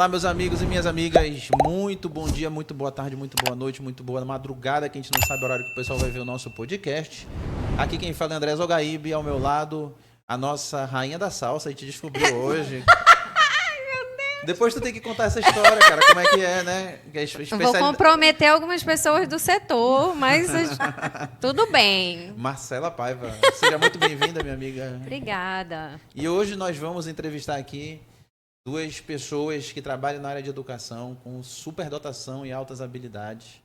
Olá, meus amigos e minhas amigas. Muito bom dia, muito boa tarde, muito boa noite, muito boa madrugada, que a gente não sabe o horário que o pessoal vai ver o nosso podcast. Aqui quem fala é André Zogaíbe, ao meu lado, a nossa rainha da salsa, a gente descobriu hoje. Depois tu tem que contar essa história, cara, como é que é, né? Vou comprometer algumas pessoas do setor, mas tudo bem. Marcela Paiva, seja muito bem-vinda, minha amiga. Obrigada. E hoje nós vamos entrevistar aqui duas pessoas que trabalham na área de educação com superdotação e altas habilidades.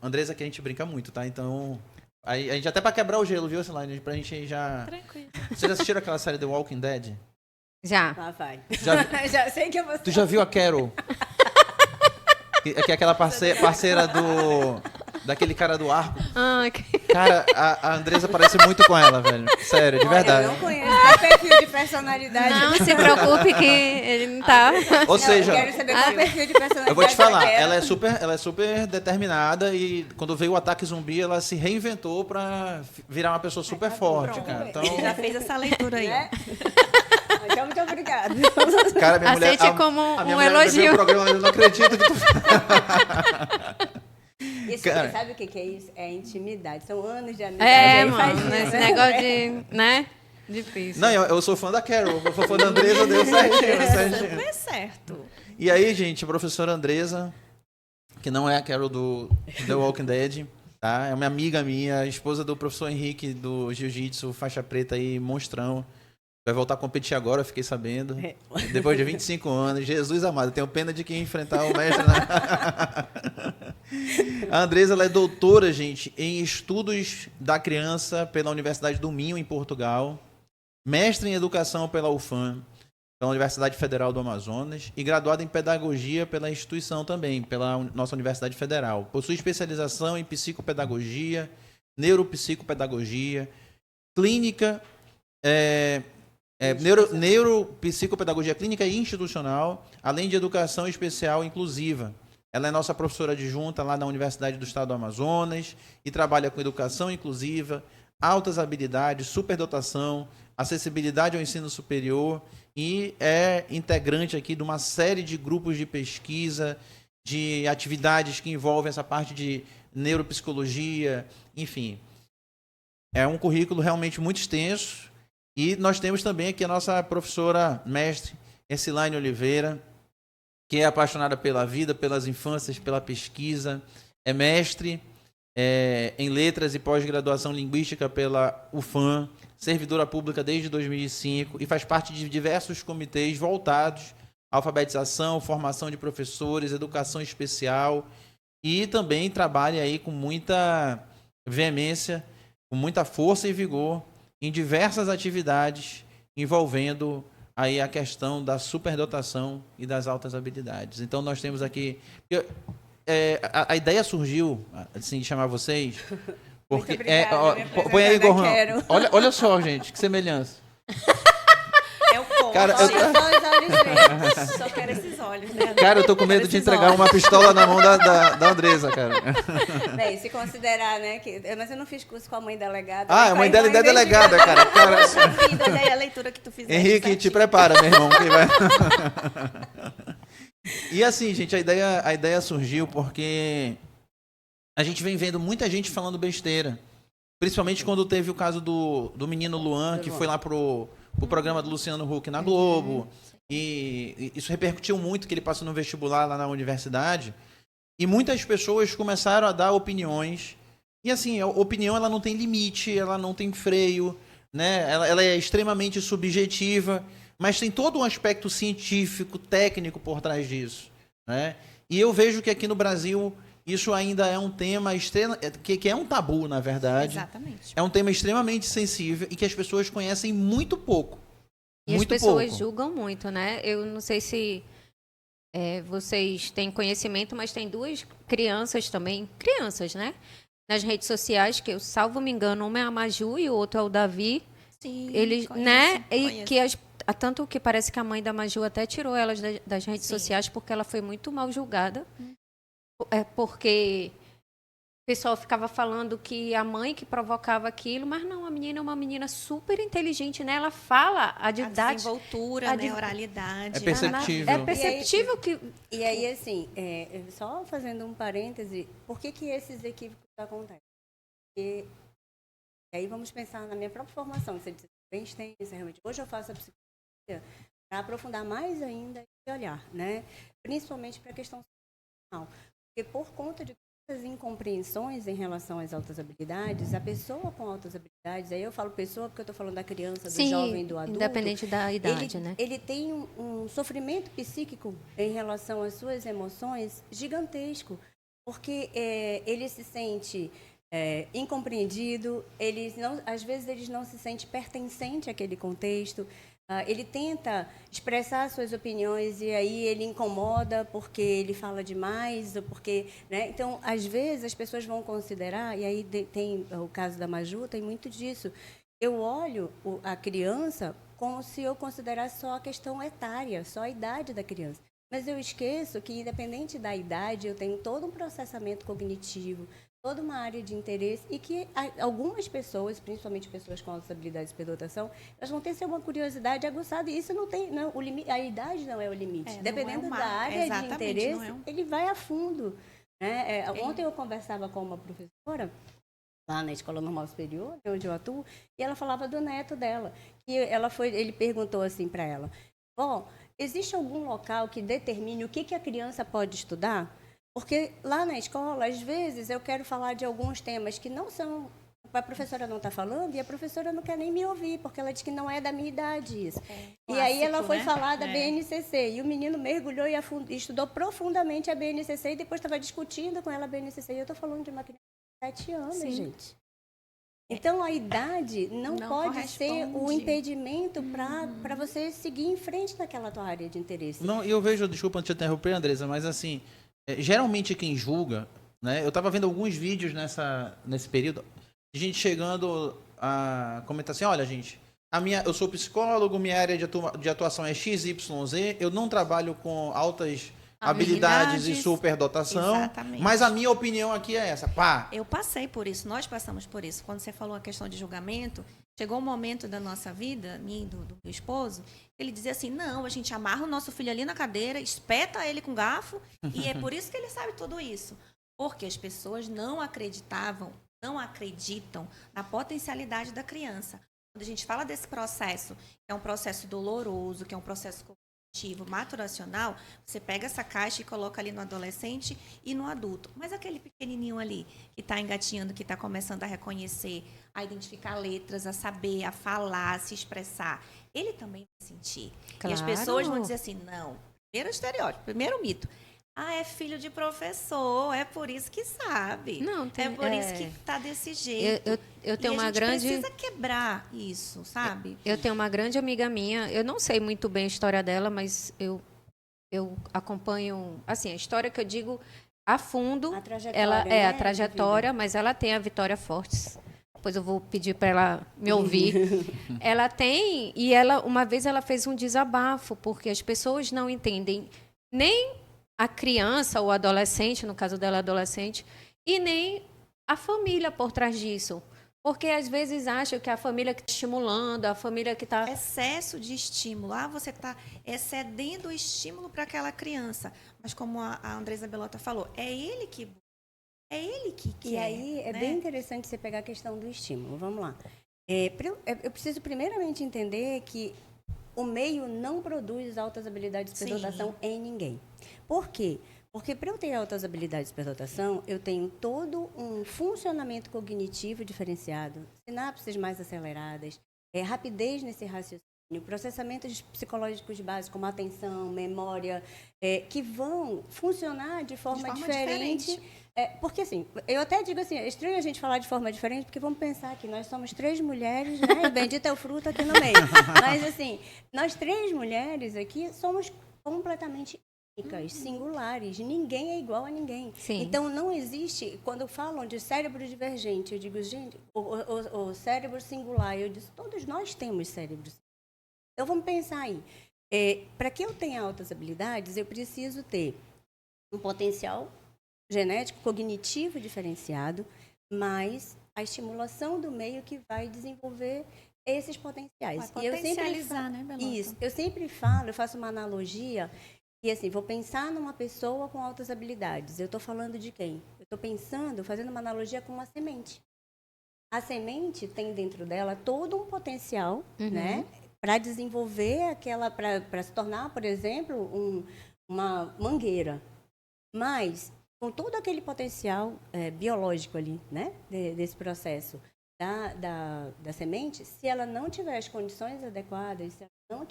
Andresa, que a gente brinca muito, tá? Então, a gente até pra quebrar o gelo, viu, Silane? Pra gente já... Tranquilo. Vocês já assistiram aquela série The Walking Dead? Já. Lá vai. Já sei que eu vou... Tu já viu a Carol? Que é aquela parceira daquele cara do arco. Cara, a Andresa parece muito com ela, velho. Sério, de verdade. Eu não conheço o perfil de personalidade. Não se preocupe que ele não tá... Ou seja, Eu quero saber qual é o perfil de personalidade. eu vou te falar, daquela. ela é super determinada e quando veio o ataque zumbi, ela se reinventou pra virar uma pessoa super forte, cara. Então, Já fez essa leitura aí. É? Então, muito obrigada. cara, minha mulher... Aceite como a minha um mulher vai ver elogio. o programa, eu não acredito que tu... Isso, Cara. sabe o que é isso? É intimidade. São anos de amizade. É, Aí faz mano, isso, esse né? negócio de... né? Difícil. Não, eu sou fã da Carol, eu sou fã da Andresa, deu certinho. Super certo. E aí, gente, a professora Andresa, que não é a Carol do The Walking Dead, tá? É uma amiga minha, esposa do professor Henrique do Jiu-Jitsu, faixa preta aí, monstrão. Vai voltar a competir agora, eu fiquei sabendo. Depois de 25 anos. Jesus amado, eu tenho pena de quem enfrentar o mestre. Né? A Andresa, ela é doutora, gente, em estudos da criança pela Universidade do Minho, em Portugal. Mestre em educação pela UFAM, pela Universidade Federal do Amazonas. E graduada em pedagogia pela instituição também, pela nossa Universidade Federal. Possui especialização em psicopedagogia, neuropsicopedagogia, clínica... neuropsicopedagogia clínica e institucional, além de educação especial inclusiva. Ela é nossa professora adjunta lá na Universidade do Estado do Amazonas e trabalha com educação inclusiva, altas habilidades, superdotação, acessibilidade ao ensino superior e é integrante aqui de uma série de grupos de pesquisa, de atividades que envolvem essa parte de neuropsicologia, enfim. É um currículo realmente muito extenso. E nós temos também aqui a nossa professora mestre, Ercilaine Oliveira, que é apaixonada pela vida, pelas infâncias, pela pesquisa, é mestre em letras e pós-graduação linguística pela UFAM, servidora pública desde 2005 e faz parte de diversos comitês voltados à alfabetização, formação de professores, educação especial e também trabalha aí com muita veemência, com muita força e vigor em diversas atividades envolvendo aí a questão da superdotação e das altas habilidades. Então nós temos aqui... a ideia surgiu, assim, de chamar vocês, porque... põe aí, Gohan. Olha só, gente, que semelhança. É o ponto. Cara, Só os olhos verdes. Só quero esses olhos, né? Cara, eu tô com medo de entregar uma pistola na mão da Andresa, cara. Bem, se considerar, né? Mas eu não fiz curso com a mãe delegada. Ah, a mãe dela é delegada, cara. Poxa vida, olha aí a leitura que tu fizeste. Henrique, te prepara, meu irmão. Que vai... E assim, gente, a ideia surgiu porque a gente vem vendo muita gente falando besteira. Principalmente quando teve o caso do menino Luan, que foi lá pro programa do Luciano Huck na Globo. E isso repercutiu muito, que ele passou no vestibular lá na universidade. E muitas pessoas começaram a dar opiniões. E assim, a opinião ela não tem limite, ela não tem freio, né? Ela é extremamente subjetiva, mas tem todo um aspecto científico, técnico por trás disso, né? E eu vejo que aqui no Brasil isso ainda é um tema que é um tabu, na verdade. Exatamente. É um tema extremamente sensível e que as pessoas conhecem muito pouco. E muito as pessoas pouco. julgam muito, né? Eu não sei se vocês têm conhecimento, mas tem duas crianças também, né? Nas redes sociais, que eu, salvo me engano, uma é a Maju e o outro é o Davi. Sim, Eles, conheço, né? E conheço. que tanto que parece que a mãe da Maju até tirou elas das redes Sim. sociais porque ela foi muito mal julgada. Porque pessoal ficava falando que a mãe que provocava aquilo, mas não, a menina é uma menina super inteligente, né? Ela fala a A didática. desenvoltura, a né? de- A oralidade. É perceptível. É perceptível que. E aí, assim, só fazendo um parêntese, por que esses equívocos acontecem? Porque aí vamos pensar na minha própria formação, que você disse bem extensa, realmente. Hoje eu faço a psicologia para aprofundar mais ainda esse olhar, né? Principalmente para a questão social. Porque por conta de essas incompreensões em relação às altas habilidades, a pessoa com altas habilidades, aí eu falo pessoa porque eu estou falando da criança, do Sim, jovem, do adulto. independente da idade, ele, né? ele tem um sofrimento psíquico em relação às suas emoções gigantesco, porque ele se sente incompreendido, às vezes eles não se sente pertencente àquele contexto. Ele tenta expressar suas opiniões e aí ele incomoda porque ele fala demais, ou porque, né? Então, às vezes as pessoas vão considerar, e aí tem o caso da Maju, tem muito disso. Eu olho a criança como se eu considerasse só a questão etária, só a idade da criança. Mas eu esqueço que, independente da idade, eu tenho todo um processamento cognitivo, toda uma área de interesse e que algumas pessoas, principalmente pessoas com altas habilidades de superdotação, elas vão ter uma curiosidade aguçada e isso não tem, não, o limite, a idade não é o limite. Dependendo da área de interesse, ele vai a fundo. Né? Ontem eu conversava com uma professora lá na Escola Normal Superior, onde eu atuo, e ela falava do neto dela. E ele perguntou assim para ela: existe algum local que determine o que a criança pode estudar? Porque lá na escola, às vezes, eu quero falar de alguns temas que não são... A professora não está falando e a professora não quer nem me ouvir, porque ela diz que não é da minha idade isso. E aí ela foi falar da BNCC, e o menino mergulhou e estudou profundamente a BNCC e depois estava discutindo com ela a BNCC. E eu estou falando de uma criança de 7 anos, gente. Então, a idade não pode ser o impedimento para você seguir em frente naquela tua área de interesse. Não, eu vejo, desculpa te interromper, Andresa, mas assim, geralmente quem julga, né? Eu estava vendo alguns vídeos nesse período, de gente chegando a comentar assim, olha, gente, eu sou psicólogo, minha área de atuação é XYZ, eu não trabalho com altas habilidades e superdotação, exatamente. Mas a minha opinião aqui é essa, pá. Eu passei por isso, nós passamos por isso. Quando você falou a questão de julgamento, chegou um momento da nossa vida, minha e do meu esposo, ele dizia assim, não, a gente amarra o nosso filho ali na cadeira, espeta ele com garfo, e é por isso que ele sabe tudo isso. Porque as pessoas não acreditavam, não acreditam na potencialidade da criança. Quando a gente fala desse processo, que é um processo doloroso, que é um processo maturacional, você pega essa caixa e coloca ali no adolescente e no adulto. Mas aquele pequenininho ali que está engatinhando, que está começando a reconhecer, a identificar letras, a saber, a falar, a se expressar, ele também vai sentir. Claro. E as pessoas vão dizer assim, não, primeiro estereótipo, primeiro mito. É filho de professor, é por isso que sabe. Não, é por isso que está desse jeito. Eu tenho uma a gente grande... precisa quebrar isso, sabe? Eu tenho uma grande amiga minha, eu não sei muito bem a história dela, mas eu acompanho, assim, a história que eu digo a fundo. A trajetória, ela né, a trajetória, mas ela tem a Vitória Fortes. Depois eu vou pedir para ela me ouvir. Ela tem, e uma vez ela fez um desabafo, porque as pessoas não entendem nem a criança ou adolescente, no caso dela adolescente, e nem a família por trás disso. Porque às vezes acham que a família que está estimulando, a família que está... Excesso de estímulo. Você está excedendo o estímulo para aquela criança. Mas como a Andresa Belota falou, é ele que quer. E aí é bem interessante você pegar a questão do estímulo. Vamos lá. Eu preciso primeiramente entender que o meio não produz altas habilidades de superdotação em ninguém. Por quê? Porque para eu ter altas habilidades de superdotação, eu tenho todo um funcionamento cognitivo diferenciado, sinapses mais aceleradas, rapidez nesse raciocínio, processamentos psicológicos básicos, como atenção, memória, que vão funcionar de forma diferente. Porque, assim, eu até digo assim, é estranho a gente falar de forma diferente, porque vamos pensar que nós somos 3 mulheres, né? Bendito é o fruto aqui no meio. Mas, assim, nós 3 mulheres aqui somos completamente únicas, singulares. Ninguém é igual a ninguém. Sim. Então, não existe, quando falam de cérebro divergente, eu digo, gente, o cérebro singular, eu disse, todos nós temos cérebros. Então, vamos pensar aí. Para que eu tenha altas habilidades, eu preciso ter um potencial genético, cognitivo diferenciado, mas a estimulação do meio que vai desenvolver esses potenciais. Vai E eu sempre potencializar, falo, né, Belota? isso, eu sempre falo, eu faço uma analogia, e assim, vou pensar numa pessoa com altas habilidades. Eu estou falando de quem? Eu estou pensando, fazendo uma analogia com uma semente. A semente tem dentro dela todo um potencial, né, para desenvolver aquela, para se tornar, por exemplo, uma mangueira. Mas, com todo aquele potencial biológico ali, né, desse processo da semente, se ela não tiver as condições adequadas, se ela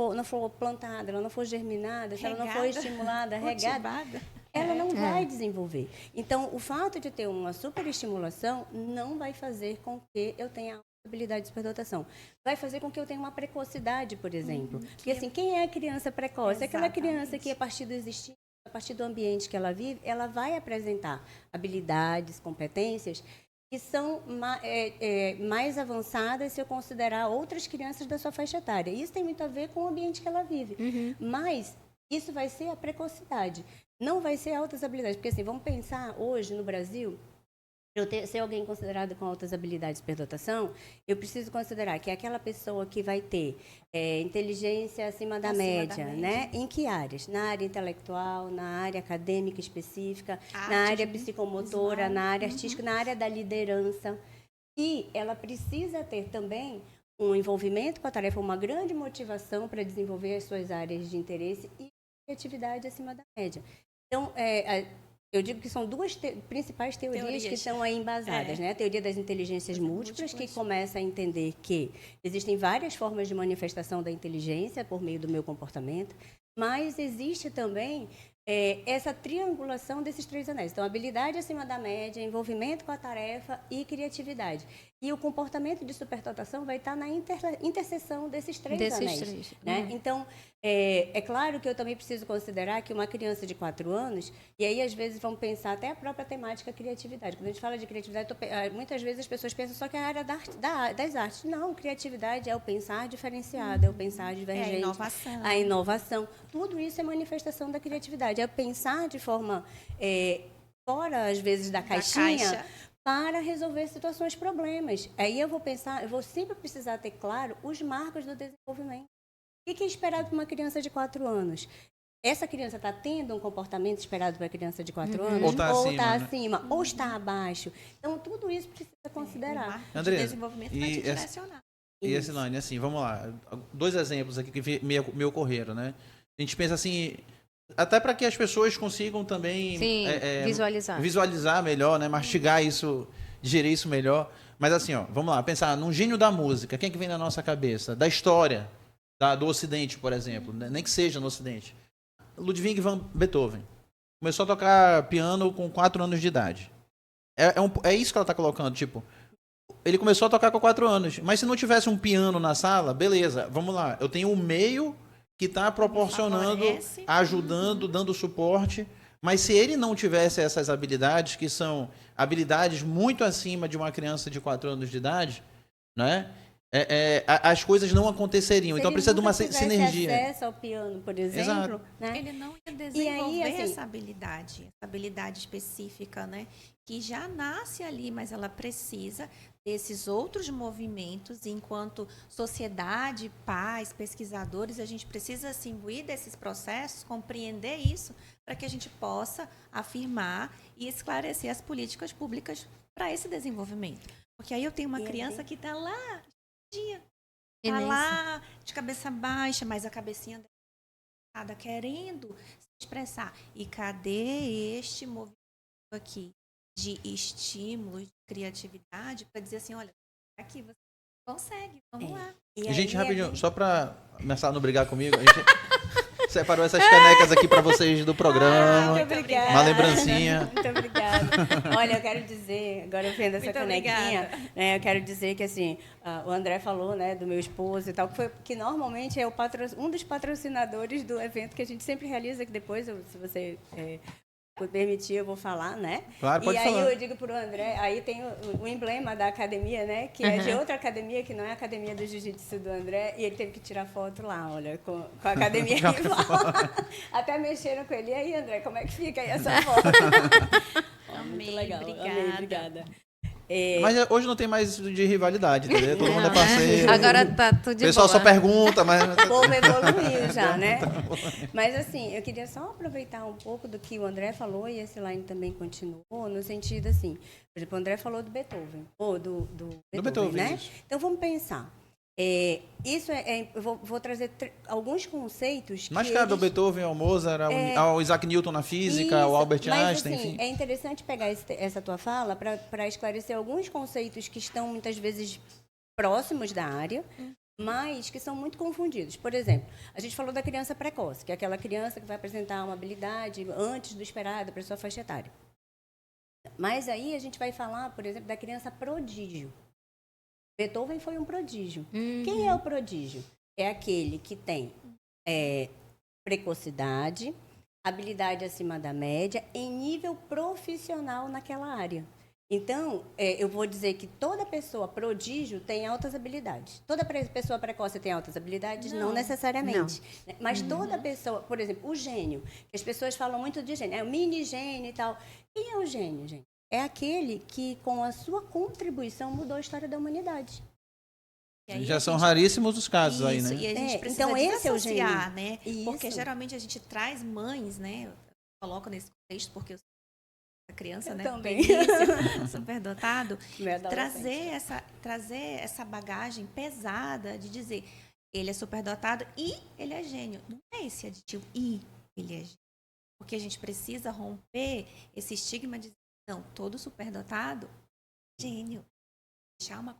não for plantada, ela não for germinada, se ela não for estimulada, regada, ela não vai desenvolver. Então, o fato de ter uma superestimulação não vai fazer com que eu tenha habilidade de superdotação. Vai fazer com que eu tenha uma precocidade, por exemplo. Porque, assim, quem é a criança precoce? Aquela criança que, a partir do existir, a partir do ambiente que ela vive, ela vai apresentar habilidades, competências que são mais avançadas se eu considerar outras crianças da sua faixa etária. Isso tem muito a ver com o ambiente que ela vive. Mas isso vai ser a precocidade. Não vai ser altas habilidades. Porque, assim, vamos pensar hoje no Brasil, para eu ser alguém considerado com altas habilidades de superdotação, eu preciso considerar que é aquela pessoa que vai ter inteligência acima da média, né? Em que áreas? Na área intelectual, na área acadêmica específica, na área psicomotora, visual, na área artística, na área da liderança. E ela precisa ter também um envolvimento com a tarefa, uma grande motivação para desenvolver as suas áreas de interesse e criatividade acima da média. Então, eu digo que são duas principais teorias que estão aí embasadas, né? A teoria das inteligências múltiplas, que começa a entender que existem várias formas de manifestação da inteligência por meio do meu comportamento, mas existe também essa triangulação desses três anéis. Então, habilidade acima da média, envolvimento com a tarefa e criatividade. E o comportamento de superdotação vai estar na interseção desses três anéis. Né? Então, é claro que eu também preciso considerar que uma criança de 4 anos, e aí às vezes vamos pensar até a própria temática criatividade. Quando a gente fala de criatividade, muitas vezes as pessoas pensam só que é a área das artes. Não, criatividade é o pensar diferenciado, é o pensar divergente. A inovação. Tudo isso é manifestação da criatividade. É o pensar de forma fora, às vezes, da caixinha, para resolver situações, problemas. Aí eu vou sempre precisar ter claro os marcos do desenvolvimento. O que é esperado para uma criança de 4 anos? Essa criança está tendo um comportamento esperado para a criança de 4 anos? Ou está acima, ou está abaixo. Então, tudo isso precisa considerar. Andressa, desenvolvimento vai te direcionar. E Silane, assim, vamos lá. 2 exemplos aqui que me ocorreram, né? A gente pensa assim, até para que as pessoas consigam também visualizar melhor, né? Mastigar isso, digerir isso melhor. Mas assim, ó, vamos lá, pensar num gênio da música. Quem é que vem na nossa cabeça? Da história do Ocidente, por exemplo. Nem que seja no Ocidente. Ludwig van Beethoven. Começou a tocar piano com 4 anos de idade. É isso que ela está colocando, tipo... Ele começou a tocar com 4 anos. Mas se não tivesse um piano na sala, beleza, vamos lá. Eu tenho um meio que está proporcionando, ajudando, dando suporte. Mas se ele não tivesse essas habilidades, que são habilidades muito acima de uma criança de 4 anos de idade, né? As coisas não aconteceriam. Se então precisa de uma sinergia. Acesso ao piano, por exemplo, né? Ele não ia desenvolver essa habilidade específica, né? Que já nasce ali, mas ela precisa desses outros movimentos. Enquanto sociedade, pais, pesquisadores, a gente precisa se imbuir desses processos, compreender isso, para que a gente possa afirmar e esclarecer as políticas públicas para esse desenvolvimento. Porque aí eu tenho uma criança que está lá, está lá de cabeça baixa, mas a cabecinha dela querendo se expressar. E cadê este movimento aqui de estímulo, de criatividade, para dizer assim, olha, aqui você consegue, vamos lá. E gente, rapidinho, só para começar a não brigar comigo, a gente separou essas canecas aqui para vocês do programa. Muito obrigada. Uma lembrancinha. Muito obrigada. Olha, eu quero dizer, agora eu vendo essa canequinha, né, eu quero dizer que, assim, o André falou, né, do meu esposo e tal, que normalmente é um dos patrocinadores do evento que a gente sempre realiza, que depois, se você permitir, eu vou falar, né? Claro, pode e aí falar. eu digo para o André, aí tem o emblema da academia, né? Que é de outra academia, que não é a academia do jiu-jitsu do André, e ele teve que tirar foto lá, olha, com a academia rival. Até mexeram com ele. E aí, André, como é que fica aí essa foto? Muito legal. Obrigada. Amei, obrigada. Mas hoje não tem mais isso de rivalidade, entendeu? Todo mundo é parceiro. Agora tá tudo O de pessoal boa. só pergunta, mas... O povo evoluiu já, né? Mas assim, eu queria só aproveitar um pouco do que o André falou, e esse line também continuou, no sentido assim, por exemplo, o André falou do Beethoven, ou do Beethoven, né? isso. Então vamos pensar. Eu vou trazer alguns conceitos que Mais cabe ao Beethoven, ao Mozart, ao Isaac Newton na física, ao Isso, Albert mas, Einstein, assim, enfim. é interessante pegar essa tua fala para esclarecer alguns conceitos que estão muitas vezes próximos da área, mas que são muito confundidos. Por exemplo, a gente falou da criança precoce, que é aquela criança que vai apresentar uma habilidade antes do esperado para sua faixa etária. Mas aí a gente vai falar, por exemplo, da criança prodígio. Beethoven foi um prodígio. Quem é o prodígio? É aquele que tem precocidade, habilidade acima da média, em nível profissional naquela área. Então, eu vou dizer que toda pessoa prodígio tem altas habilidades. Toda pessoa precoce tem altas habilidades? Não necessariamente. Não. Mas toda pessoa, por exemplo, o gênio, que as pessoas falam muito de gênio, é o mini gênio e tal. Quem é o gênio, gente? É aquele que, com a sua contribuição, mudou a história da humanidade. E aí Já a são gente- raríssimos os casos aí, Isso, né? e a gente precisa então esse é o desassociar, gênio. né? Isso. Porque geralmente a gente traz mães, né? Eu coloco nesse contexto porque eu sou a criança, Eu né? também. Superdotado. Meu adolescente. trazer essa bagagem pesada de dizer ele é superdotado e ele é gênio. Não é esse aditivo e ele é gênio. Porque a gente precisa romper esse estigma de não, todo superdotado é gênio. Deixar uma.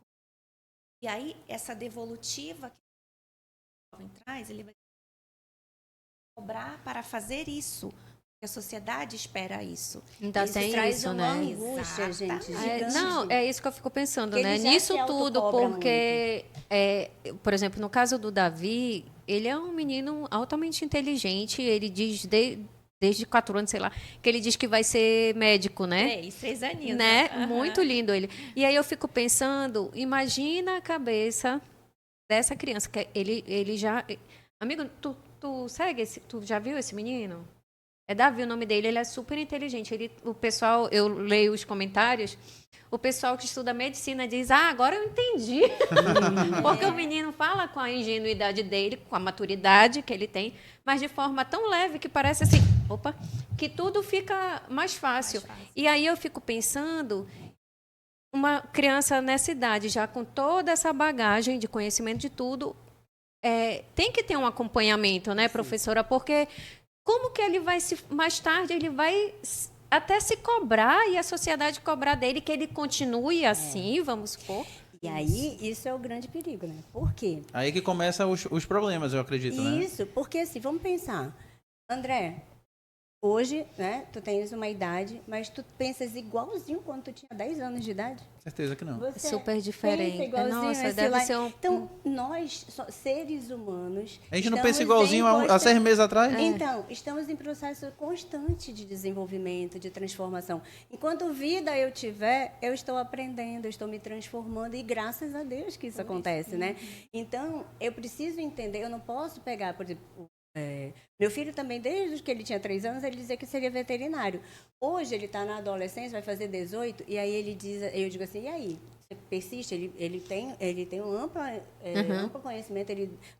E aí, essa devolutiva que o jovem traz, ele vai cobrar para fazer isso. Porque a sociedade espera isso. Ainda Isso tem traz isso, uma né? angústia, gente, Exatamente. gigante. Não, é isso que eu fico pensando, Que né? ele já Nisso se tudo, autocobra porque, por exemplo, no caso do Davi, ele é um menino altamente inteligente, ele diz desde 4 anos, sei lá, que ele diz que vai ser médico, né? 3 aninhos. Né? Aham. Muito lindo ele. E aí eu fico pensando, imagina a cabeça dessa criança, que ele já... Amigo, tu segue tu já viu esse menino? É Davi o nome dele, ele é super inteligente. O pessoal, eu leio os comentários, o pessoal que estuda medicina diz, agora eu entendi. Porque o menino fala com a ingenuidade dele, com a maturidade que ele tem, mas de forma tão leve que parece assim, que tudo fica mais fácil. E aí eu fico pensando, uma criança nessa idade, já com toda essa bagagem de conhecimento de tudo, tem que ter um acompanhamento, né, professora? Porque como que ele vai mais tarde ele vai até se cobrar e a sociedade cobrar dele que ele continue assim, vamos supor. E aí, isso é o grande perigo, né? Por quê? Aí que começam os problemas, eu acredito, né? Isso, porque assim, vamos pensar. André, hoje, né, tu tens uma idade, mas tu pensas igualzinho quando tu tinha 10 anos de idade? Certeza que não. Você Super diferente. pensa igualzinho Nossa, esse deve line. ser Então, nós, seres humanos... A gente não estamos pensa igualzinho há 6 meses atrás? Então, estamos em processo constante de desenvolvimento, de transformação. Enquanto vida eu tiver, eu estou aprendendo, eu estou me transformando e graças a Deus que isso acontece, né? Então, eu preciso entender, eu não posso pegar, por exemplo, meu filho também, desde que ele tinha 3 anos, ele dizia que seria veterinário. Hoje ele está na adolescência, vai fazer 18, e aí ele diz, eu digo assim, e aí? Você persiste? Ele tem um amplo conhecimento,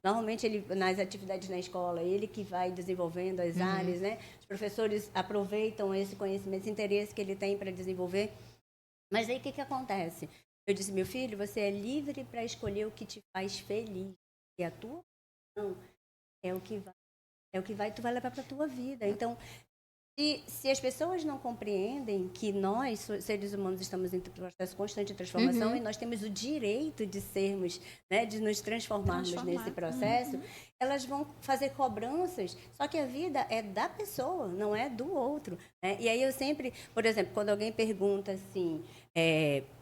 normalmente nas atividades na escola, ele que vai desenvolvendo as áreas, né? Os professores aproveitam esse conhecimento, esse interesse que ele tem para desenvolver. Mas aí o que acontece? Eu disse, meu filho, você é livre para escolher o que te faz feliz. E a tua opção tu vai levar para a tua vida. Então, se as pessoas não compreendem que nós, seres humanos, estamos em processo constante de transformação e nós temos o direito de sermos, né, de nos transformarmos nesse processo, elas vão fazer cobranças, só que a vida é da pessoa, não é do outro, né? E aí eu sempre, por exemplo, quando alguém pergunta assim,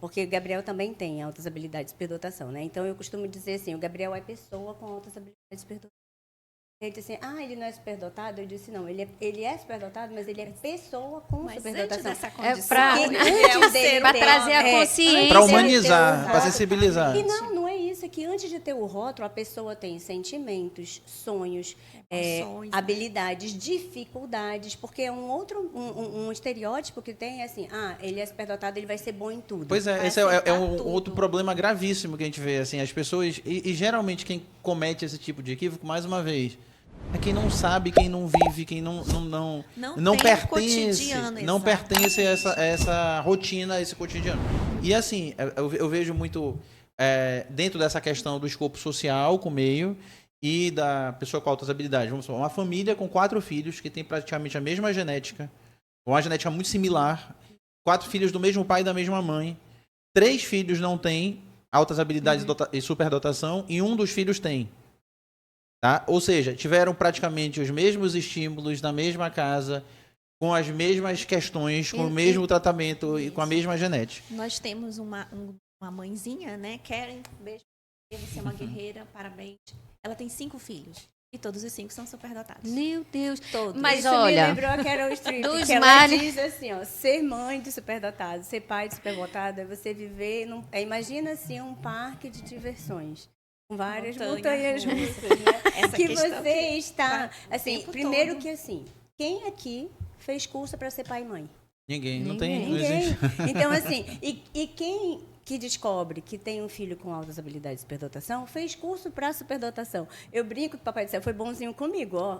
porque o Gabriel também tem altas habilidades de superdotação, né? Então eu costumo dizer assim, o Gabriel é pessoa com altas habilidades de superdotação. Ele disse assim, ele não é superdotado? Eu disse, não, ele é superdotado, mas ele é pessoa com Mas antes superdotação. dessa condição, pra- ele Antes é um dele ser Para ter- trazer a é, consciência. Para antes dele humanizar, ter o para sensibilizar. E não é isso. É que antes de ter o rótulo, a pessoa tem sentimentos, sonhos, Emoções, né? habilidades, dificuldades, porque é um outro um estereótipo que tem, assim, ele é superdotado, ele vai ser bom em tudo. Pois é, Vai esse é aceitar um tudo. outro problema gravíssimo que a gente vê, assim, as pessoas, e geralmente quem comete esse tipo de equívoco, mais uma vez, é quem não sabe, quem não vive, quem não Não tem pertence, cotidiano, não exato. pertence a essa rotina, a esse cotidiano. E assim, eu vejo muito dentro dessa questão do escopo social com o meio e da pessoa com altas habilidades. Vamos supor, uma família com 4 filhos que tem praticamente a mesma genética, uma genética muito similar, 4 filhos do mesmo pai e da mesma mãe, 3 filhos não têm altas habilidades e superdotação e um dos filhos tem. Tá? Ou seja, tiveram praticamente os mesmos estímulos na mesma casa, com as mesmas questões, com o mesmo tratamento e com a mesma genética. Nós temos uma mãezinha, né? Karen, beijo. Você é uma guerreira, parabéns. Ela tem 5 filhos. E todos os 5 são superdotados. Meu Deus. Todos. Mas Isso olha, me lembrou a Carol Street, dos que ela males- diz assim, ser mãe de superdotado, ser pai de superdotado, é você viver imagina assim um parque de diversões. Com várias montanhas russas, né? Essa que questão você que está, vai o assim, tempo primeiro todo. que assim, quem aqui fez curso para ser pai e mãe? Ninguém, não tem, não Ninguém. existe. Então, assim, e quem que descobre que tem um filho com altas habilidades de superdotação, fez curso para superdotação. Eu brinco que o Papai do Céu foi bonzinho comigo, ó.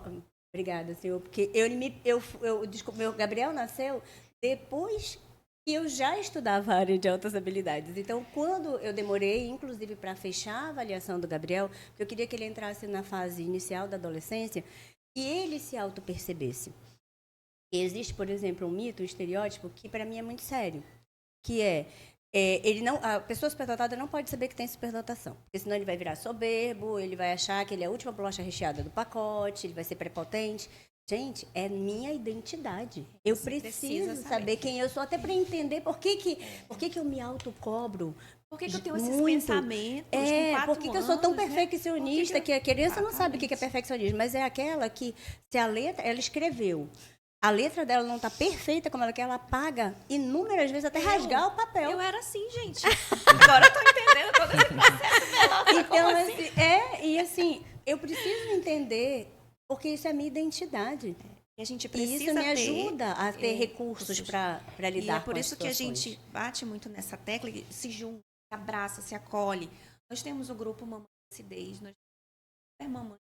Obrigada, Senhor, porque eu descobri, meu Gabriel nasceu depois que eu já estudava a área de altas habilidades. Então, quando eu demorei, inclusive, para fechar a avaliação do Gabriel, porque eu queria que ele entrasse na fase inicial da adolescência, e ele se auto-percebesse. E existe, por exemplo, um mito, um estereótipo, que para mim é muito sério, que a pessoa superdotada não pode saber que tem superdotação, porque senão ele vai virar soberbo, ele vai achar que ele é a última bolacha recheada do pacote, ele vai ser prepotente. Gente, é minha identidade. Eu Você preciso precisa saber quem eu sou, até para entender por que eu me autocobro. Por que eu tenho esses Muito. pensamentos? com 4 Por que eu sou tão anos, né? perfeccionista, Por que a criança não sabe o que é Exatamente. perfeccionismo, mas é aquela que, se a letra, ela escreveu, a letra dela não está perfeita como ela quer, ela apaga inúmeras vezes até rasgar o papel. Eu era assim, gente. Agora eu tô entendendo todo esse processo dela. Então, e assim, eu preciso entender, porque isso é a minha identidade. E a gente E precisa isso me ter, ajuda a ter recursos para lidar E é com por as isso que a situações. gente bate muito nessa tecla, e se junta, se abraça, se acolhe. Nós temos o grupo Mamãe Lucidez, nós temos Mamãe.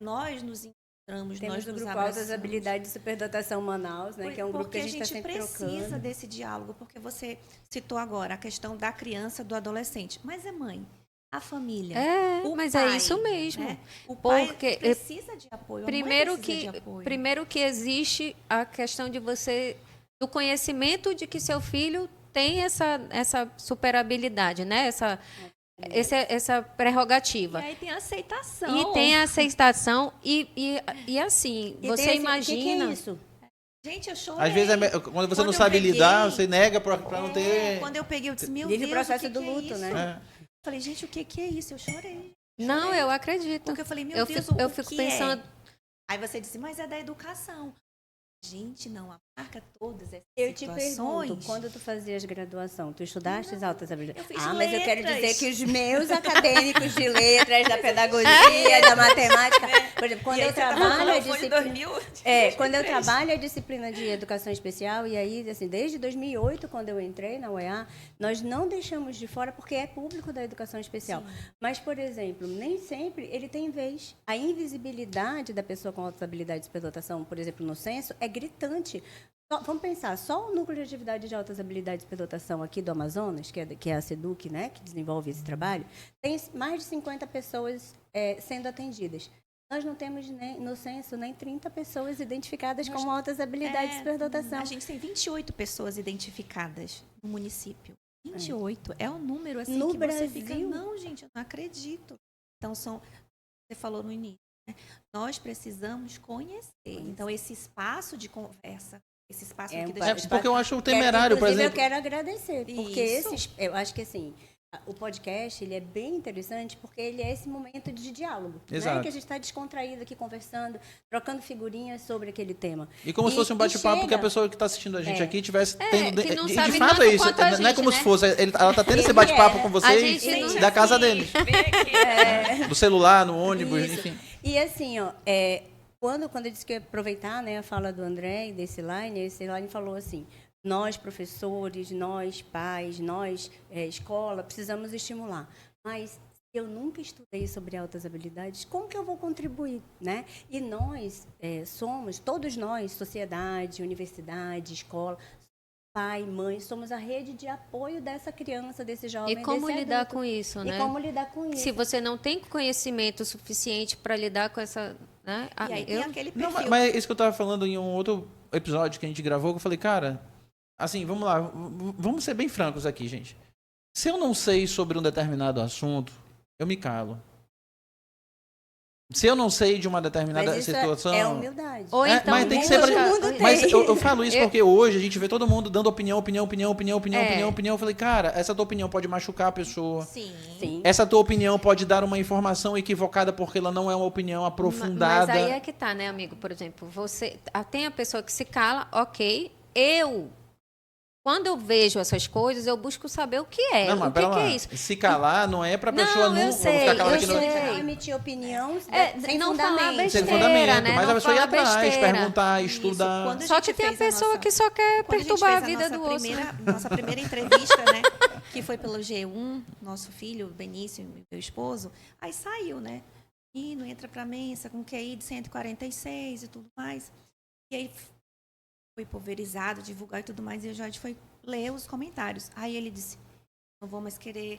Nós nos encontramos, Temos nós o nos grupo abraçamos. Altas Habilidades de Superdotação Manaus, né, que é um grupo que a gente está sempre precisa trocando. desse diálogo, porque você citou agora a questão da criança, do adolescente. Mas é mãe, a família. o mas pai, é isso mesmo. né? O pai Porque precisa de apoio. A mãe precisa de apoio. primeiro que existe a questão de você do conhecimento de que seu filho tem essa superabilidade, né? Essa prerrogativa. E aí tem a aceitação. E tem a aceitação e assim, E você tem imagina. O que é isso? Gente, eu chorei. Às vezes, quando você Quando não eu sabe peguei- lidar, você nega para não ter... Quando eu peguei, eu disse, meu Vive o Deus, processo o que do que é luto, isso? né? É. Falei, gente, o que é isso? Eu chorei. Não, eu acredito. Porque eu falei, meu eu Deus, fico, eu o fico que pensando. é? Aí você disse, mas é da educação. Gente, não, abarca todas essas Eu te situações. pergunto, quando tu fazias graduação, tu estudaste as altas habilidades? eu fiz Mas eu quero letras. dizer que os meus acadêmicos de letras, da pedagogia, da matemática, por exemplo, quando eu trabalho a disciplina... quando eu trabalho a disciplina de educação especial, e aí, assim, desde 2008, quando eu entrei na UEA, nós não deixamos de fora, porque é público da educação especial. Sim. Mas, por exemplo, nem sempre ele tem vez. A invisibilidade da pessoa com altas habilidades de superdotação, por exemplo, no censo, é gritante. Vamos pensar, só o núcleo de atividade de altas habilidades de superdotação aqui do Amazonas, que é a SEDUC, né, que desenvolve esse trabalho, tem mais de 50 pessoas sendo atendidas. Nós não temos no censo nem 30 pessoas identificadas com altas habilidades de superdotação. A gente tem 28 pessoas identificadas no município. 28 é um número assim No que Brasil? você fica, não, gente, eu não acredito. Então, você falou no início, né? Nós precisamos conhecer. Então, esse espaço de conversa, esse espaço aqui da gente... Porque eu acho temerário, por Inclusive, exemplo. eu quero agradecer, porque Isso. eu acho que assim, o podcast, ele é bem interessante porque ele é esse momento de diálogo, Exato. né? Que a gente está descontraído aqui, conversando, trocando figurinhas sobre aquele tema. E como se fosse um bate-papo chega- que a pessoa que está assistindo a gente aqui tivesse tendo... que não de sabe fato tanto é isso, quanto a não é gente, como né? se fosse... Ela está tendo esse bate-papo com A vocês gente não- da casa deles. Do celular, no ônibus, Isso. enfim. E assim, ó, quando eu disse que ia aproveitar, né, a fala do André e desse line, esse line falou assim: nós professores, nós pais, nós escola, precisamos estimular. Mas se eu nunca estudei sobre altas habilidades, como que eu vou contribuir, né? E nós somos, todos nós, sociedade, universidade, escola, pai, mãe, somos a rede de apoio dessa criança, desse jovem, E como desse lidar adulto. com isso, né? E como lidar com isso. Se você não tem conhecimento suficiente para lidar com essa, né? E aí tem aquele Não, perfil. mas é isso que eu estava falando em um outro episódio que a gente gravou, que eu falei, cara, assim, vamos lá, vamos ser bem francos aqui, gente. Se eu não sei sobre um determinado assunto, eu me calo. Se eu não sei de uma determinada Mas isso situação... é humildade. Ou então, mas tem que ser todo pra... mundo tem. Mas eu falo isso Eu- porque hoje a gente vê todo mundo dando opinião. É. Eu falei, cara, essa tua opinião pode machucar a pessoa. Sim. Sim. Essa tua opinião pode dar uma informação equivocada porque ela não é uma opinião aprofundada. Mas aí é que tá, né, amigo? Por exemplo, tem a pessoa que se cala, ok. Quando eu vejo essas coisas, eu busco saber o que é. Não, mas o pera que lá. é isso? Se calar não é pra Não, pessoa eu não sei, ficar calada eu aqui no... sei. Não emitir opinião sem não falar fundamento. besteira. Sem fundamento, né? mas Não a pessoa ir falar atrás, besteira. perguntar, Isso, estudar. quando a Só gente que tem a fez pessoa nossa- que só quer Quando perturbar a gente fez vida do nossa outro. nossa primeira entrevista, né? Que foi pelo G1, nosso filho, Benício, meu esposo. Aí saiu, né? E não entra pra mensa com QI de 146 e tudo mais. E aí foi pulverizado, divulgar e tudo mais. E a gente foi ler os comentários. Aí ele disse: não vou mais querer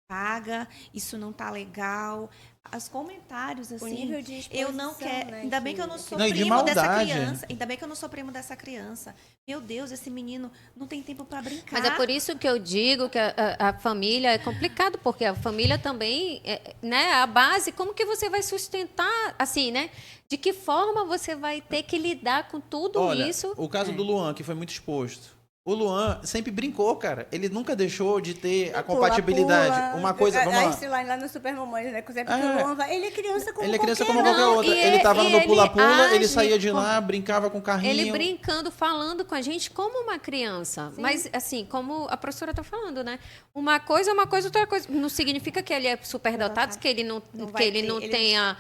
paga, isso não tá legal. Os comentários, O assim, nível de eu não exposição, quero. né, Ainda bem que eu não sou Não, e de primo dessa maldade. criança. Ainda bem que eu não sou primo dessa criança. Meu Deus, esse menino não tem tempo para brincar. Mas é por isso que eu digo que a família é complicado, porque a família também, né, a base, como que você vai sustentar, assim, né? De que forma você vai ter que lidar com tudo Olha, isso? o caso do Luan, que foi muito exposto. O Luan sempre brincou, cara. Ele nunca deixou de ter a compatibilidade. Uma coisa, vamos lá. Lá no Super Mamães, né? Sempre que É. o Luan vai, ele é criança como Ele é criança qualquer como um. qualquer Não, outra. e Ele tava e no ele pula-pula, ele age saía de lá, brincava com o carrinho. Ele brincando, falando com a gente como uma criança. Mas, assim, como a professora está falando, né? Uma coisa é uma coisa, outra coisa. Não significa que ele é superdotado, que ele não, vai que ele ter- não ele- tenha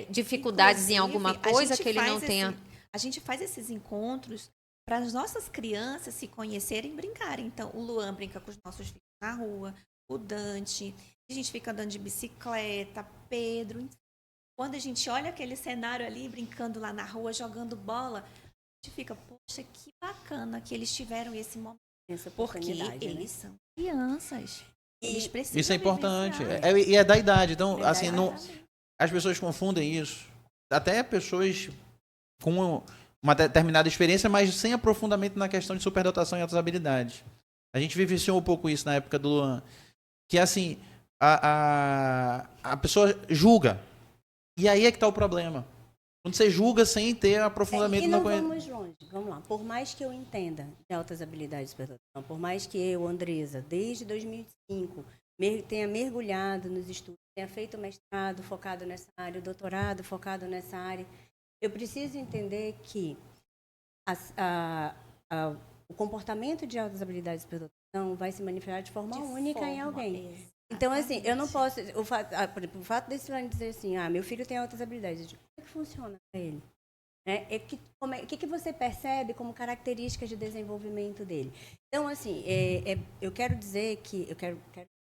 dificuldades em alguma Inclusive, a coisa, gente que ele não faz tenha... a gente faz esses encontros para as nossas crianças se conhecerem e brincarem. Então, o Luan brinca com os nossos filhos na rua, o Dante, a gente fica andando de bicicleta, Pedro. Quando a gente olha aquele cenário ali, brincando lá na rua, jogando bola, a gente fica, poxa, que bacana que eles tiveram esse momento. Essa Porque oportunidade, né? eles são crianças. Eles precisam Isso é importante. vivenciar. E é da idade. Então, É da assim, não, as pessoas confundem isso. Até pessoas com uma determinada experiência, mas sem aprofundamento na questão de superdotação e altas habilidades. A gente vivenciou um pouco isso na época do Luan. Que, assim, a pessoa julga. E aí é que está o problema. Quando você julga sem ter aprofundamento E no não conhecimento. vamos longe. Vamos lá. Por mais que eu entenda de altas habilidades de superdotação, por mais que eu, Andresa, desde 2005, tenha mergulhado nos estudos, tenha feito mestrado focado nessa área, o doutorado focado nessa área, eu preciso entender que o comportamento de altas habilidades de superdotação vai se manifestar de forma única em alguém. Então, assim, eu não posso... por exemplo, o fato desse Lane dizer assim, meu filho tem altas habilidades, eu digo, como é que funciona para ele? Né? O que você percebe como características de desenvolvimento dele? Então, assim, eu quero dizer que... agora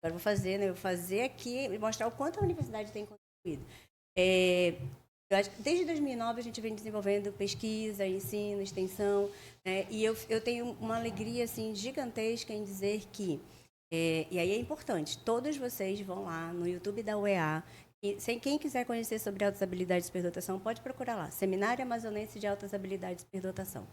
eu vou fazer, né? Eu vou fazer aqui e mostrar o quanto a universidade tem contribuído. Eu acho que desde 2009 a gente vem desenvolvendo pesquisa, ensino, extensão, né? E eu tenho uma alegria assim, gigantesca em dizer que, e aí é importante, todos vocês vão lá no YouTube da UEA, e quem quiser conhecer sobre altas habilidades de superdotação, pode procurar lá, Seminário Amazonense de Altas Habilidades de Superdotação.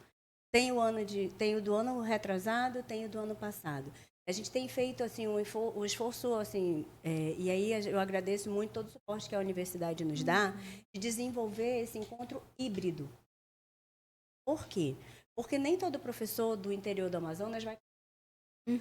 Tem o do ano retrasado, tem o do ano passado. A gente tem feito assim um esforço assim, e aí eu agradeço muito todo o suporte que a universidade nos dá de desenvolver esse encontro híbrido. Por quê? Porque nem todo professor do interior do Amazonas vai.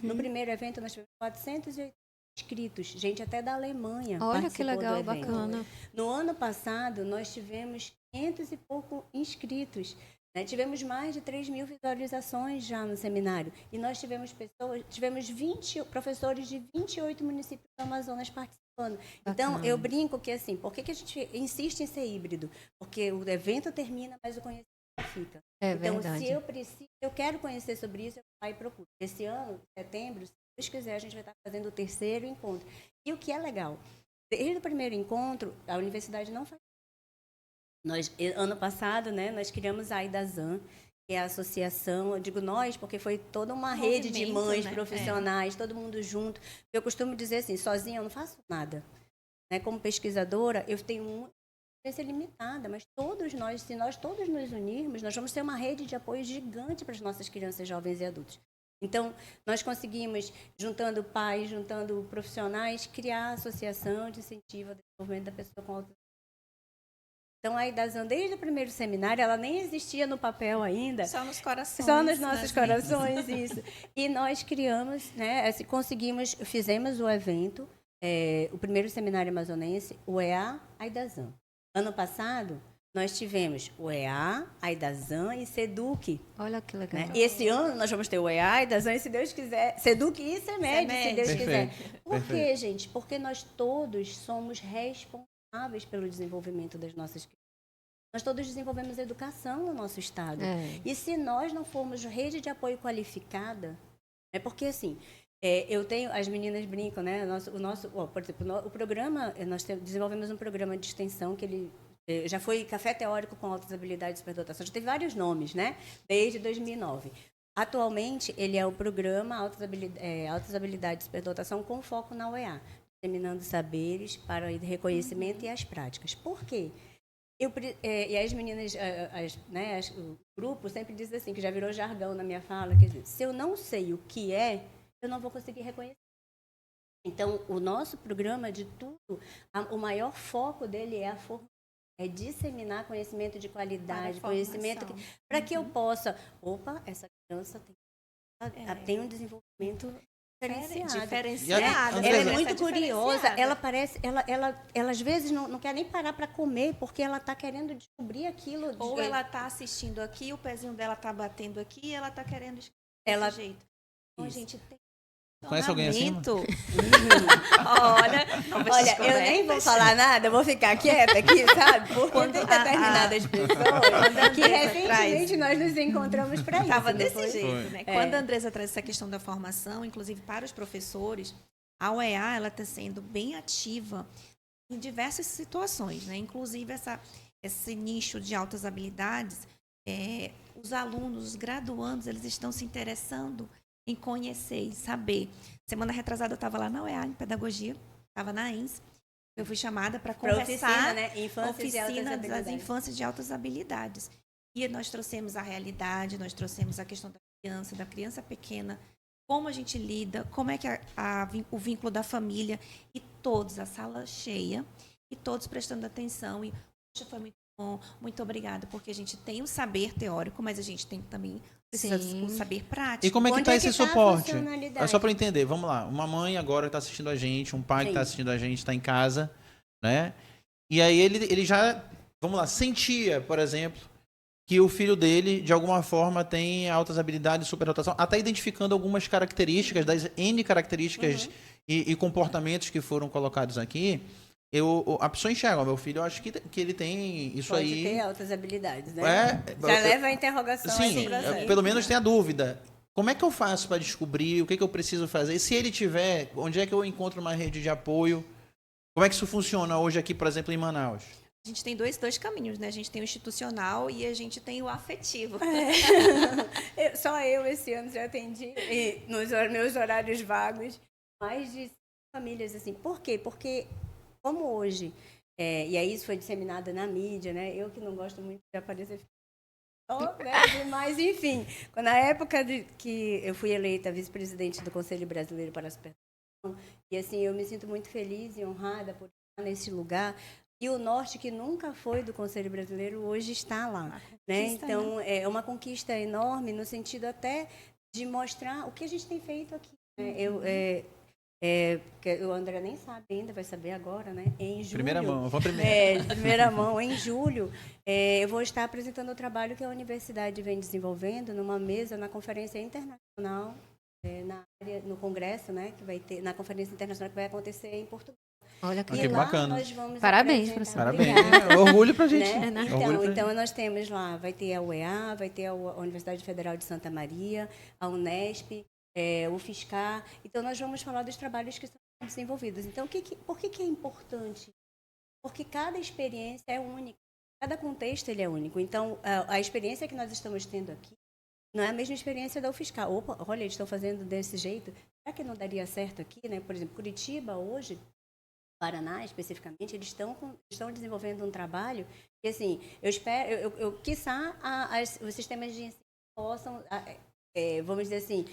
No primeiro evento nós tivemos 480 inscritos, gente até da Alemanha. Olha que participou do legal, evento. bacana. No ano passado, nós tivemos 500 e pouco inscritos. Né? Tivemos mais de 3.000 visualizações já no seminário. E nós tivemos 20 professores de 28 municípios do Amazonas participando. Então, Bacana. eu brinco que assim, por que a gente insiste em ser híbrido? Porque o evento termina, mas o conhecimento fica. É Então, verdade. se eu quero conhecer sobre isso, eu vou lá e procuro. Esse ano, setembro, se Deus quiser, a gente vai estar fazendo o 3º encontro. E o que é legal, desde o primeiro encontro, a universidade não faz. Ano passado, né, nós criamos a AIDAZAN, que é a associação, eu digo nós, porque foi toda uma rede de mães, né? profissionais, todo mundo junto. Eu costumo dizer assim, sozinha eu não faço nada. Né? Como pesquisadora, eu tenho uma experiência limitada, mas todos nós, se nós todos nos unirmos, nós vamos ter uma rede de apoio gigante para as nossas crianças, jovens e adultos. Então, nós conseguimos, juntando pais, juntando profissionais, criar a associação de incentivo ao desenvolvimento da pessoa com autismo. Então, a AIDAZAN, desde o primeiro seminário, ela nem existia no papel ainda. Só nos corações. Só nos nossos corações, isso. E nós criamos, né, fizemos o evento, o primeiro seminário amazonense, o EA AIDAZAN. Ano passado, nós tivemos o EA, AIDAZAN e SEDUC. Olha que legal. Né? E esse ano nós vamos ter o EA, AIDAZAN e, se Deus quiser, SEDUC e CEMED, se Deus Perfeito. quiser. Por quê, gente? Porque nós todos somos responsáveis pelo desenvolvimento das nossas crianças. Nós todos desenvolvemos educação no nosso estado. E se nós não formos rede de apoio qualificada, é porque assim, as meninas brincam, né? Por exemplo, o programa, nós desenvolvemos um programa de extensão que ele já foi café teórico com altas habilidades de superdotação, já teve vários nomes, né? Desde 2009. Atualmente, ele é o programa Altas Habilidades de Superdotação com foco na UEA, disseminando saberes para o reconhecimento e as práticas. Por quê? E as meninas, o grupo sempre diz assim, que já virou jargão na minha fala, quer dizer, se eu não sei o que é, eu não vou conseguir reconhecer. Então, o nosso programa, de tudo, o maior foco dele é a formação, é disseminar conhecimento de qualidade, conhecimento para que eu possa, essa criança tem um desenvolvimento diferenciado. Ela é muito curiosa, ela às vezes não quer nem parar para comer, porque ela está querendo descobrir aquilo. Ou ela está assistindo aqui, o pezinho dela está batendo aqui, e ela está querendo escrever desse jeito. Então, a gente tem Conhece alguém assim? Olha, eu nem vou falar nada, eu vou ficar quieta aqui, sabe? Porque tem determinadas pessoas que recentemente nós nos encontramos para isso. Estava desse jeito, né? Quando a Andresa traz essa questão da formação, inclusive para os professores, a UEA ela está sendo bem ativa em diversas situações, né? Inclusive esse nicho de altas habilidades, os alunos, os graduandos, eles estão se interessando em conhecer e saber. Semana retrasada eu estava lá na UEA, em pedagogia, estava na ENS. Eu fui chamada para conversar, oficina das infâncias de altas habilidades. E nós trouxemos a realidade, nós trouxemos a questão da criança pequena, como a gente lida, como é que o vínculo da família, e todos, a sala cheia, e todos prestando atenção. E poxa, foi muito bom, muito obrigada, porque a gente tem o saber teórico, mas a gente tem também o saber prático. E como é que está esse suporte? É só para eu entender, vamos lá. Uma mãe agora está assistindo a gente, um pai que está assistindo a gente, está em casa, né? E aí ele já, vamos lá, sentia, por exemplo, que o filho dele, de alguma forma, tem altas habilidades de superdotação, até identificando algumas características, das N características e comportamentos que foram colocados aqui. A pessoa enxerga, meu filho, eu acho que ele tem isso Pode aí. Pode ter altas habilidades, né? Já leva a interrogação. Sim, pelo menos tem a dúvida. Como é que eu faço para descobrir o que eu preciso fazer? Se ele tiver, onde é que eu encontro uma rede de apoio? Como é que isso funciona hoje aqui, por exemplo, em Manaus? A gente tem dois caminhos, né? A gente tem o institucional e a gente tem o afetivo. Só eu esse ano já atendi, nos meus horários vagos, mais de famílias assim. Por quê? Porque como hoje, e aí isso foi disseminado na mídia, né? Eu que não gosto muito de aparecer, né? Mas, enfim, na época que eu fui eleita vice-presidente do Conselho Brasileiro para a Superdotação, e assim, eu me sinto muito feliz e honrada por estar nesse lugar, e o Norte, que nunca foi do Conselho Brasileiro, hoje está lá, né? Então, é uma conquista enorme, no sentido até de mostrar o que a gente tem feito aqui, né? Porque o André nem sabe ainda, vai saber agora, né? Em julho. Primeira mão, vamos primeiro. De primeira mão, em julho, eu vou estar apresentando o trabalho que a universidade vem desenvolvendo numa mesa na Conferência Internacional, na área, no Congresso, né? Que vai ter, na Conferência Internacional que vai acontecer em Portugal. Olha que Ok, E lá bacana. nós vamos Parabéns, apresentar- Parabéns. Obrigada. Orgulho pra gente. Né? Orgulho pra Então gente. nós temos lá, vai ter a UEA, vai ter a Universidade Federal de Santa Maria, a Unesp, o FISCAR. Então nós vamos falar dos trabalhos que são desenvolvidos. Então por que é importante? Porque cada experiência é única, cada contexto ele é único. Então a experiência que nós estamos tendo aqui não é a mesma experiência da UFSCar. Opa, olha, eles estão fazendo desse jeito. Será que não daria certo aqui, né? Por exemplo, Curitiba hoje, Paraná, especificamente, eles estão desenvolvendo um trabalho que, assim, quiçá, os sistemas de ensino possam, vamos dizer assim,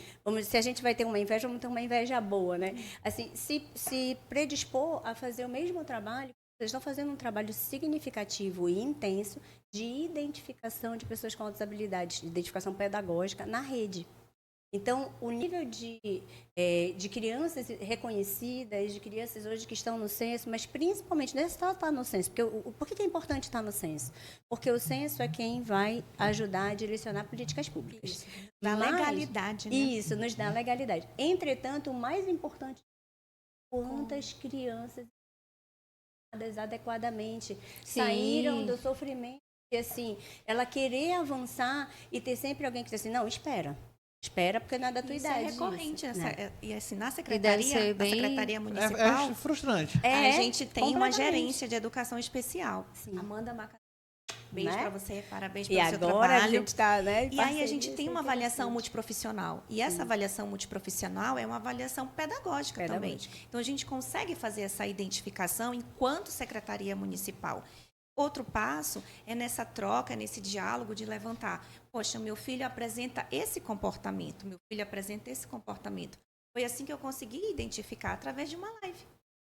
se a gente vai ter uma inveja, vamos ter uma inveja boa, né? Assim, se predispor a fazer o mesmo trabalho, eles estão fazendo um trabalho significativo e intenso de identificação de pessoas com altas habilidades, de identificação pedagógica na rede. Então, o nível de crianças reconhecidas, de crianças hoje que estão no censo, mas principalmente, não é só estar no censo, porque por que é importante estar no censo? Porque o censo é quem vai ajudar a direcionar políticas públicas. Isso. Da Mas- legalidade, né? Isso, nos dá legalidade. Entretanto, o mais importante é quantas crianças adequadamente Sim. saíram do sofrimento. E assim, ela querer avançar e ter sempre alguém que diz assim, não, espera, porque não é da tua Isso idade. é recorrente. isso, né? E assim, na deve ser secretaria, bem- na secretaria É municipal, frustrante. É, a gente tem uma completamente. gerência de educação especial. Sim. Amanda Maca. Beijo Né? para você, parabéns E pelo seu agora trabalho. a gente está, né? E aí a gente tem uma avaliação multiprofissional. E essa avaliação multiprofissional é uma avaliação pedagógica também. Então a gente consegue fazer essa identificação enquanto secretaria municipal. Outro passo é nessa troca, nesse diálogo de levantar. Poxa, meu filho apresenta esse comportamento, meu filho apresenta esse comportamento. Foi assim que eu consegui identificar através de uma live.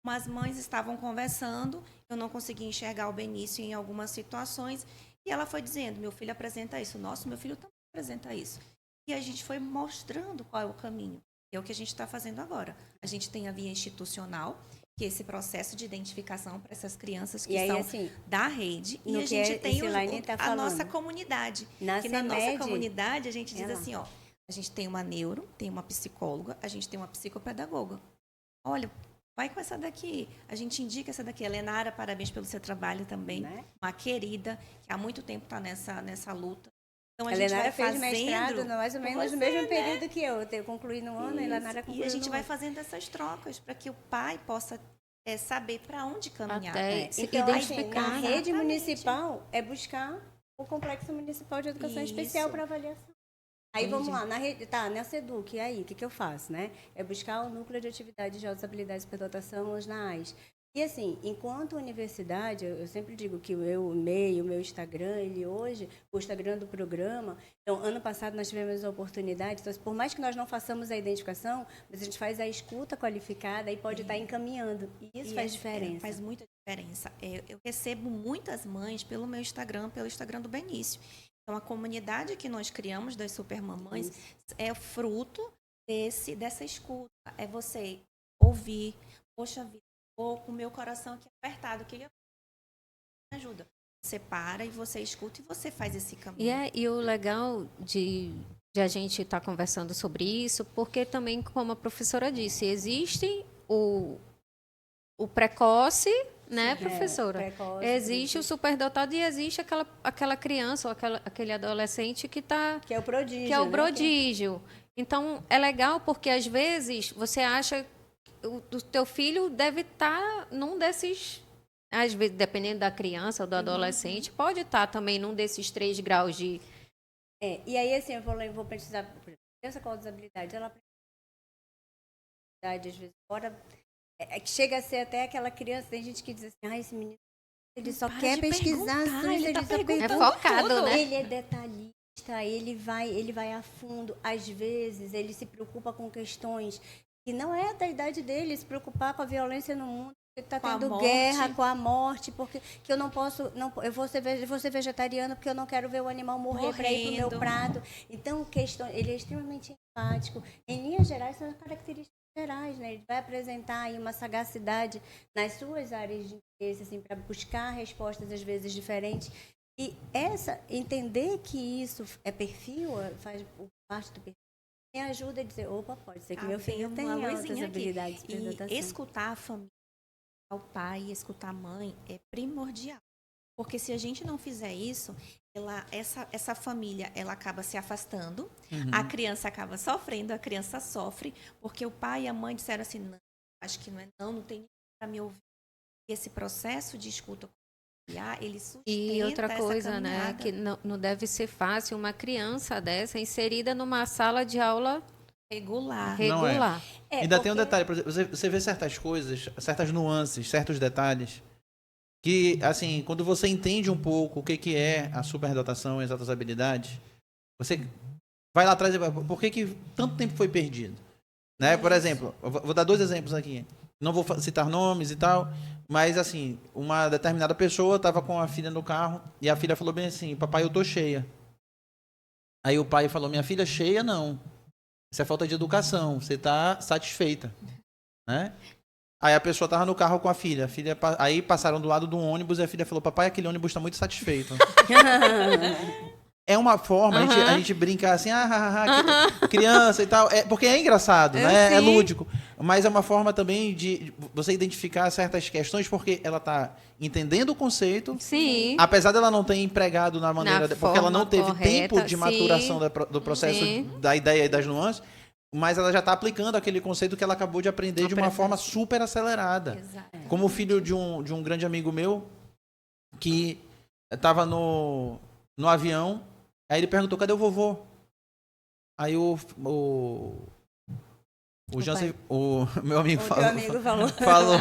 Umas mães estavam conversando, eu não conseguia enxergar o Benício em algumas situações, e ela foi dizendo, meu filho apresenta isso, nosso, meu filho também apresenta isso. E a gente foi mostrando qual é o caminho. É o que a gente está fazendo agora. A gente tem a via institucional, que é esse processo de identificação para essas crianças que E aí, são assim, da rede. E no a que gente tem Elaine tá a falando. nossa comunidade. Na Que na nossa CEMED, comunidade, a gente diz ela. assim, ó, a gente tem uma neuro, tem uma psicóloga, a gente tem uma psicopedagoga. Olha, vai com essa daqui. A gente indica essa daqui. Helenara, parabéns pelo seu trabalho também. né? Uma querida, que há muito tempo está nessa luta. Então, a A gente Helenara vai fez mestrado fazendo... mais ou com menos você, no mesmo né? período que eu concluí no ano, a Helenara Isso. concluiu E a gente no vai ano. fazendo essas trocas para que o pai possa saber para onde caminhar. Até se Então, assim, identificar. na né? rede Exatamente. municipal é buscar o Complexo Municipal de Educação Isso. Especial para avaliação. Aí vamos lá, na rede, na SEDUC, e aí, o que eu faço, né? É buscar o núcleo de atividades de altas habilidades para dotação, os NAAs. E assim, enquanto universidade, eu sempre digo que o meu e-mail, o meu Instagram, ele hoje, o Instagram do programa, então, ano passado nós tivemos a oportunidade, então, por mais que nós não façamos a identificação, mas a gente faz a escuta qualificada e pode estar encaminhando. E isso faz diferença. Faz muita diferença. Eu recebo muitas mães pelo meu Instagram, pelo Instagram do Benício. Então, a comunidade que nós criamos das Supermamães é fruto dessa escuta. É você ouvir, poxa vida, ou com o meu coração aqui apertado, o que me ajuda? Você para e você escuta e você faz esse caminho. E o legal de a gente estar conversando sobre isso, porque também, como a professora disse, existe o precoce, né, professora? precoce, Existe o superdotado e existe aquela criança ou aquele adolescente que está... Que é o prodígio. Que é o né? prodígio. Então, é legal porque, às vezes, você acha que o teu filho deve estar num desses... Às vezes, dependendo da criança ou do adolescente, pode estar também num desses 3 graus de... E aí, assim, eu vou precisar... Criança com desabilidade, ela às vezes, fora... que chega a ser até aquela criança, tem gente que diz assim, esse menino, ele só Para quer de pesquisar perguntar, assunto, ele tá só perguntando É pergunta focado, tudo. né? Ele é detalhista, ele vai a fundo. Às vezes, ele se preocupa com questões que não é da idade dele, se preocupar com a violência no mundo, que está Com a tendo morte. guerra, com a morte, porque que eu não posso, eu vou ser vegetariano porque eu não quero ver o animal morrer para ir para o meu Morrendo. prato. Então, ele é extremamente empático. Em linhas gerais, são as características gerais, né? Ele vai apresentar aí uma sagacidade nas suas áreas de interesse, assim, para buscar respostas às vezes diferentes. E entender que isso é perfil, faz parte do perfil, me ajuda a dizer, opa, pode ser que meu filho Tem tenha uma outras luzinha aqui. habilidades de interpretação. E escutar a família, o pai, escutar a mãe é primordial. Porque se a gente não fizer isso, essa família ela acaba se afastando, a criança acaba sofrendo, a criança sofre, porque o pai e a mãe disseram assim, não, acho que não tem ninguém para me ouvir. E esse processo de escuta familiar, ele sustenta E outra essa coisa, né, caminhada. que não deve ser fácil uma criança dessa inserida numa sala de aula Regular. Não é. regular. Ainda tem um porque- detalhe, por exemplo, você vê certas coisas, certas nuances, certos detalhes, que, assim, quando você entende um pouco o que é a superdotação e as outras habilidades, você vai lá atrás e vai, por que tanto tempo foi perdido? Né? Por exemplo, eu vou dar 2 exemplos aqui. Não vou citar nomes e tal, mas, assim, uma determinada pessoa estava com a filha no carro e a filha falou bem assim, papai, eu tô cheia. Aí o pai falou, minha filha, cheia não. Isso é falta de educação, você está satisfeita, né? Aí a pessoa tava no carro com a filha, aí passaram do lado de um ônibus e a filha falou, papai, aquele ônibus está muito satisfeito. É uma forma, a gente brincar assim, criança e tal, porque é engraçado, né? É Sim. lúdico, mas é uma forma também de você identificar certas questões, porque ela está entendendo o conceito, Sim. apesar dela não ter empregado na maneira, porque ela não forma teve correta, tempo de sim. maturação do processo Sim. da ideia e das nuances, mas ela já está aplicando aquele conceito que ela acabou de aprender de uma forma super acelerada. Exato. Como o filho de um grande amigo meu, que estava no avião, aí ele perguntou, cadê o vovô? Aí o Jansen, o meu amigo O falou. teu amigo falou. falou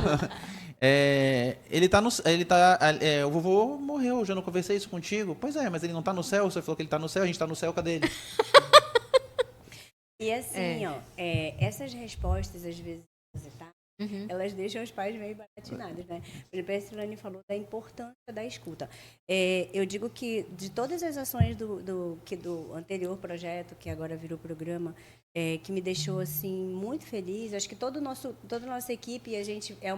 o vovô morreu, eu já não conversei isso contigo? Pois é, mas ele não tá no céu, você falou que ele tá no céu, a gente tá no céu, cadê ele? E assim, essas respostas, às vezes, inusitadas, elas deixam os pais meio baratinados, né? Por exemplo, a Silane falou da importância da escuta. Eu digo que de todas as ações do anterior projeto, que agora virou programa, que me deixou assim muito feliz, acho que toda a nossa equipe, a gente é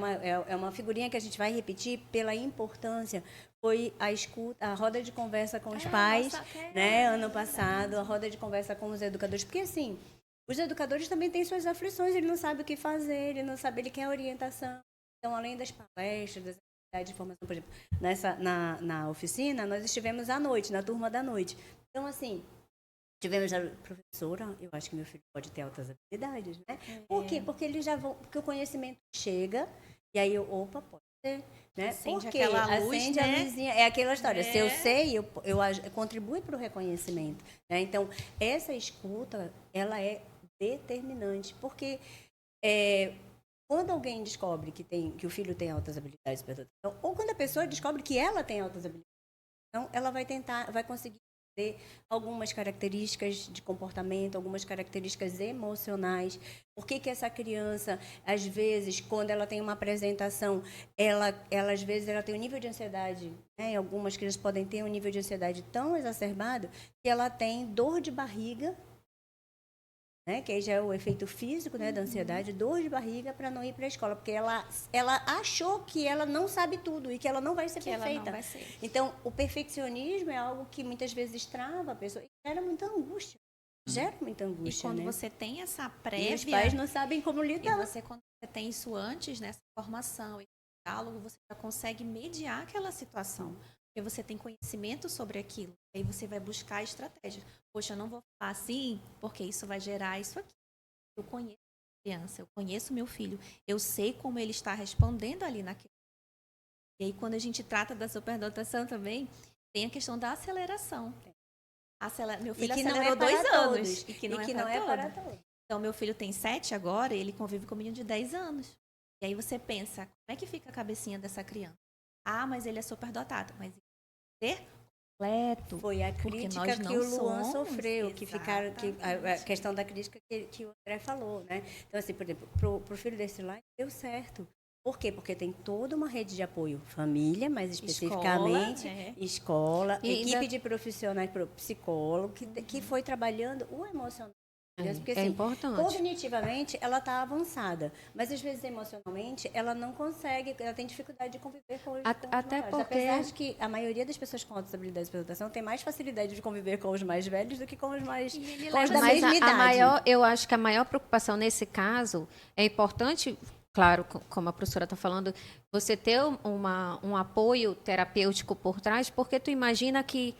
uma figurinha que a gente vai repetir pela importância, foi a escuta, a roda de conversa com os pais, né? Ano passado, a roda de conversa com os educadores, porque assim, os educadores também têm suas aflições, ele não sabe o que fazer, ele quer orientação. Então, além das palestras, das atividades de formação, por exemplo, na oficina, nós estivemos à noite, na turma da noite. Então, assim, tivemos a professora, eu acho que meu filho pode ter altas habilidades, né? Por quê? Porque eles já vão, porque o conhecimento chega, e aí opa, pode ser. Né? Acende Porque aquela luz, acende né? a luzinha. É aquela história. Se eu sei, eu contribuo para o reconhecimento. Né? Então, essa escuta, ela é determinante. Porque quando alguém descobre que o filho tem altas habilidades de percepção, ou quando a pessoa descobre que ela tem altas habilidades, então ela vai conseguir ter algumas características de comportamento, algumas características emocionais. Por que essa criança, às vezes, quando ela tem uma apresentação, ela às vezes ela tem um nível de ansiedade, né? Algumas crianças podem ter um nível de ansiedade tão exacerbado que ela tem dor de barriga, né? Que aí já é o efeito físico, né, da ansiedade, dor de barriga para não ir para a escola, porque ela achou que ela não sabe tudo e que ela não vai ser perfeita. Ela não vai ser. Então, o perfeccionismo é algo que muitas vezes trava a pessoa e gera muita angústia. Gera muita angústia, E quando né? você tem essa E prévia... os pais não sabem como E lidar. quando você tem isso antes, nessa formação e diálogo, você já consegue mediar aquela situação. Porque você tem conhecimento sobre aquilo. Aí você vai buscar estratégias. Poxa, eu não vou falar assim, porque isso vai gerar isso aqui. Eu conheço a criança, eu conheço meu filho. Eu sei como ele está respondendo ali naquele. E aí, quando a gente trata da superdotação também, tem a questão da aceleração. Meu filho acelerou 2 anos. E que não é para todos. Então, meu filho tem 7 agora e ele convive com um menino de 10 anos. E aí você pensa, como é que fica a cabecinha dessa criança? Ah, mas ele é superdotado. Mas ele tem que ser completo. Foi a porque crítica nós que não o Luan somos, sofreu, a questão da crítica que o André falou, né? Então, assim, por exemplo, pro filho desse lá, deu certo. Por quê? Porque tem toda uma rede de apoio. Família, mais especificamente, escola, E equipe de profissionais, psicólogo, que foi trabalhando o emocional Porque, É assim, importante. cognitivamente, ela está avançada, mas às vezes emocionalmente ela não consegue, ela tem dificuldade de conviver com os Até maiores. porque- Apesar de que a maioria das pessoas com altas habilidades de perturbação tem mais facilidade de conviver com os mais velhos do que com os mais com os da Mas mesma idade. maior, eu acho que a maior preocupação nesse caso é importante, claro, como a professora está falando, você ter um apoio terapêutico por trás, porque tu imagina que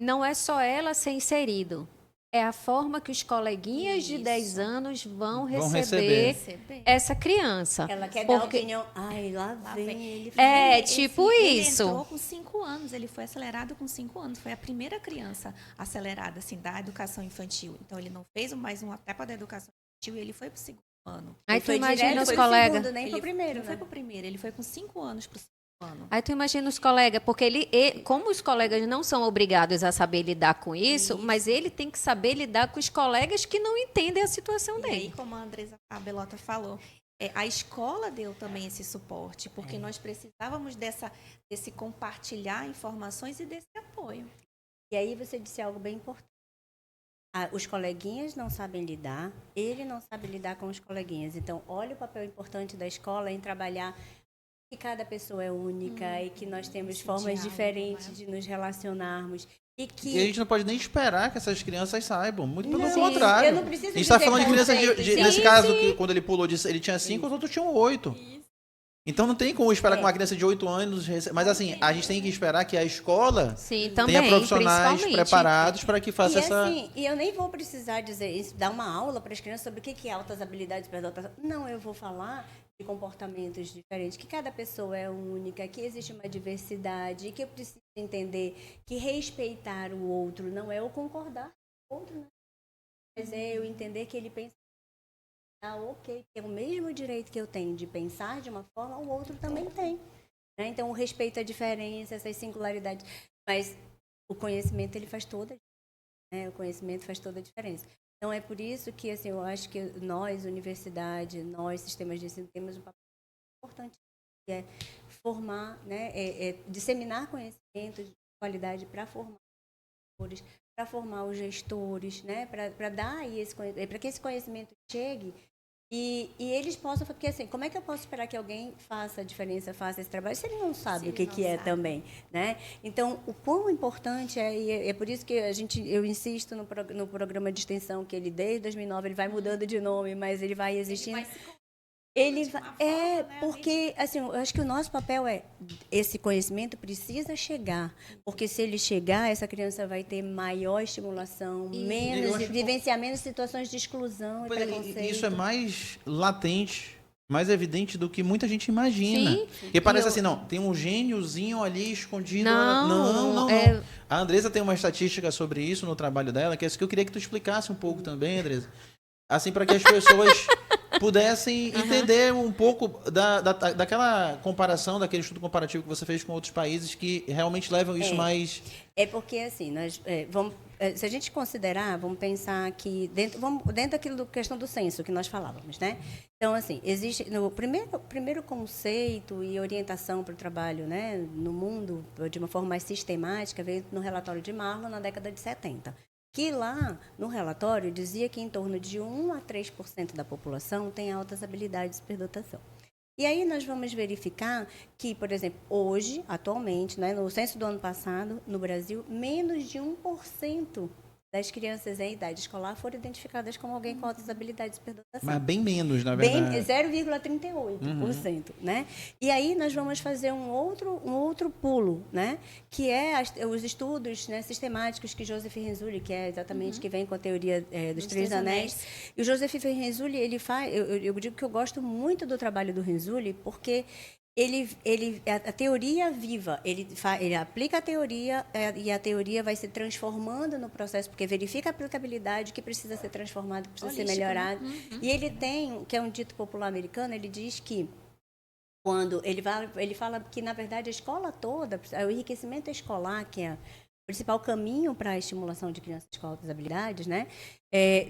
não é só ela ser inserido, é a forma que os coleguinhas de 10 anos vão receber Receber. essa criança. Ela quer dar Porque- opinião. Ai, lá vem ele. É, Esse- tipo ele isso. entrou com 5 anos, ele foi acelerado com 5 anos. Foi a primeira criança acelerada, assim, da educação infantil. Então, ele não fez mais uma etapa da educação infantil e ele foi para o segundo ano. Aí Ele tu foi imagina direto os pro colegas. segundo, nem Ele pro primeiro, não foi né? para o primeiro, ele foi com 5 anos para o segundo ano. Aí tu imagina os colegas, porque como os colegas não são obrigados a saber lidar com isso, mas ele tem que saber lidar com os colegas que não entendem a situação E aí, dele. como a Andresa a Belota falou, a escola deu também esse suporte, porque nós precisávamos desse compartilhar informações e desse apoio. E aí você disse algo bem importante. Os coleguinhas não sabem lidar, ele não sabe lidar com os coleguinhas. Então, olha o papel importante da escola em trabalhar que cada pessoa é única e que nós temos esse formas diálogo, diferentes né? de nos relacionarmos. E que E a gente não pode nem esperar que essas crianças saibam. Muito pelo Não, contrário. eu não preciso A gente está dizer falando de crianças conceitos. nesse Sim, caso, sim. que quando ele pulou, ele tinha 5, os outros tinham 8. Então não tem como esperar que uma criança de 8 anos. Mas assim, a gente tem que esperar que a escola Sim, também, tenha profissionais principalmente. preparados para que faça E essa. assim, e eu nem vou precisar dizer isso, dar uma aula para as crianças sobre o que é altas habilidades para adotar. Não, eu vou falar de comportamentos diferentes, que cada pessoa é única, que existe uma diversidade, e que eu preciso entender que respeitar o outro não é eu concordar com o outro, né? Mas é eu entender que ele pensa ok, que é o mesmo direito que eu tenho de pensar de uma forma, o outro também tem. Né? Então, o respeito à diferença, essas singularidades. Mas o conhecimento, ele faz toda a diferença. Né? O conhecimento faz toda a diferença. Então, é por isso que, assim, eu acho que nós, universidade, nós, sistemas de ensino, temos um papel importante, que é formar, né? Disseminar conhecimento de qualidade para formar para formar os gestores, né? Para dar aí para que esse conhecimento chegue e eles possam, porque assim, como é que eu posso esperar que alguém faça a diferença, faça esse trabalho, se ele não sabe o que é também, né? Então, o quão importante e é por isso que eu insisto no programa de extensão, que ele desde 2009 ele vai mudando de nome, mas ele vai existindo. Porque assim, eu acho que o nosso papel esse conhecimento precisa chegar, porque se ele chegar, essa criança vai ter maior estimulação, vivenciar menos situações de exclusão e preconceito. Isso é mais latente, mais evidente do que muita gente imagina. Sim. Porque parece assim, não, tem um gêniozinho ali escondido. Não, Não. A Andresa tem uma estatística sobre isso no trabalho dela, que é isso que eu queria que tu explicasse um pouco também, Andresa. Assim, para que as pessoas pudessem entender um pouco daquela comparação, daquele estudo comparativo que você fez com outros países que realmente levam isso mais... É porque, assim, nós vamos, se a gente considerar, vamos pensar que dentro daquilo da questão do censo que nós falávamos, né? Então, assim, existe no primeiro conceito e orientação para o trabalho, né, no mundo, de uma forma mais sistemática, veio no relatório de Marlow na década de 70. Que lá, no relatório, dizia que em torno de 1 a 3% da população tem altas habilidades de superdotação. E aí nós vamos verificar que, por exemplo, hoje, atualmente, né, no censo do ano passado, no Brasil, menos de 1% das crianças em idade escolar foram identificadas como alguém com altas habilidades de superdotação. Mas bem menos, na verdade. 0,38%, né? E aí nós vamos fazer um outro pulo, né? Que é os estudos, né, sistemáticos que Joseph Renzulli, que é exatamente que vem com a teoria dos Três Anéis. E o Joseph Renzulli, ele faz... Eu digo que eu gosto muito do trabalho do Renzulli, porque a teoria viva, ele aplica a teoria e a teoria vai se transformando no processo, porque verifica a aplicabilidade, que precisa ser transformado, que precisa ser melhorado. E ele tem, que é um dito popular americano, ele diz que quando ele fala que, na verdade, a escola toda, o enriquecimento escolar, que é o principal caminho para a estimulação de crianças com altas habilidades, né,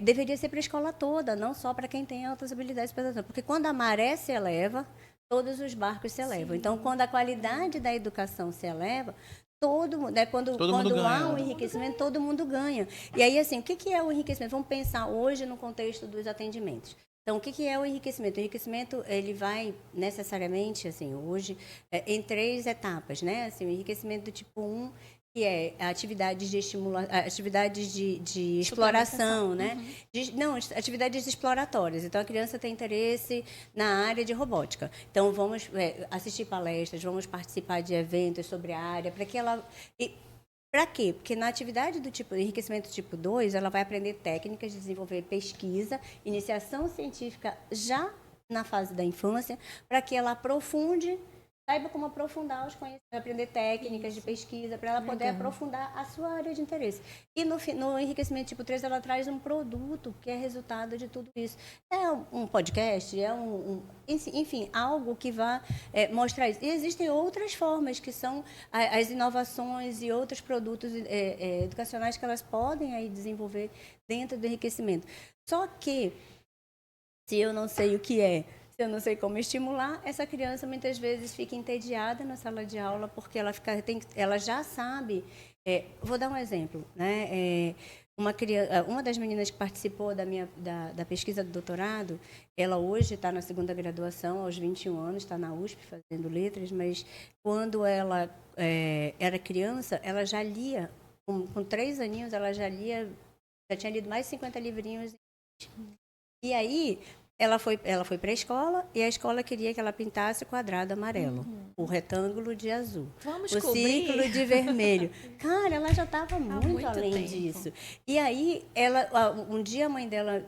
deveria ser para a escola toda, não só para quem tem altas habilidades, porque quando a maré se eleva, todos os barcos se elevam. Então, quando a qualidade da educação se eleva, todo mundo, né? Quando mundo há ganha, um né? enriquecimento, todo mundo ganha. E aí, assim, o que é o enriquecimento? Vamos pensar hoje no contexto dos atendimentos. Então, o que é o enriquecimento? O enriquecimento, ele vai necessariamente, assim, hoje, em 3 etapas, né? Assim, o enriquecimento do tipo 1, que é atividades de atividades de exploração, né? Não, atividades exploratórias. Então, a criança tem interesse na área de robótica. Então, vamos assistir palestras, vamos participar de eventos sobre a área, para que ela... Para quê? Porque na atividade do tipo enriquecimento tipo 2, ela vai aprender técnicas de desenvolver pesquisa, iniciação científica já na fase da infância, para que ela aprofunde, saiba como aprofundar os conhecimentos, aprender técnicas de pesquisa, para ela poder aprofundar a sua área de interesse. E no enriquecimento tipo 3, ela traz um produto que é resultado de tudo isso. É um podcast, enfim, algo que vá mostrar isso. E existem outras formas, que são as inovações e outros produtos educacionais que elas podem aí desenvolver dentro do enriquecimento. Só que, se eu não sei o que é, se eu não sei como estimular, essa criança muitas vezes fica entediada na sala de aula, porque ela já sabe. Vou dar um exemplo, né? Uma das meninas que participou da pesquisa do doutorado, ela hoje está na 2ª graduação, aos 21 anos, está na USP fazendo letras, mas quando ela era criança, ela já lia, com 3 aninhos, ela já tinha lido mais de 50 livrinhos. E aí, ela foi para a escola, e a escola queria que ela pintasse o quadrado amarelo, o retângulo de azul, Vamos o cobrir. círculo de vermelho. Cara, ela já estava muito além tempo. disso. E aí, um dia a mãe dela,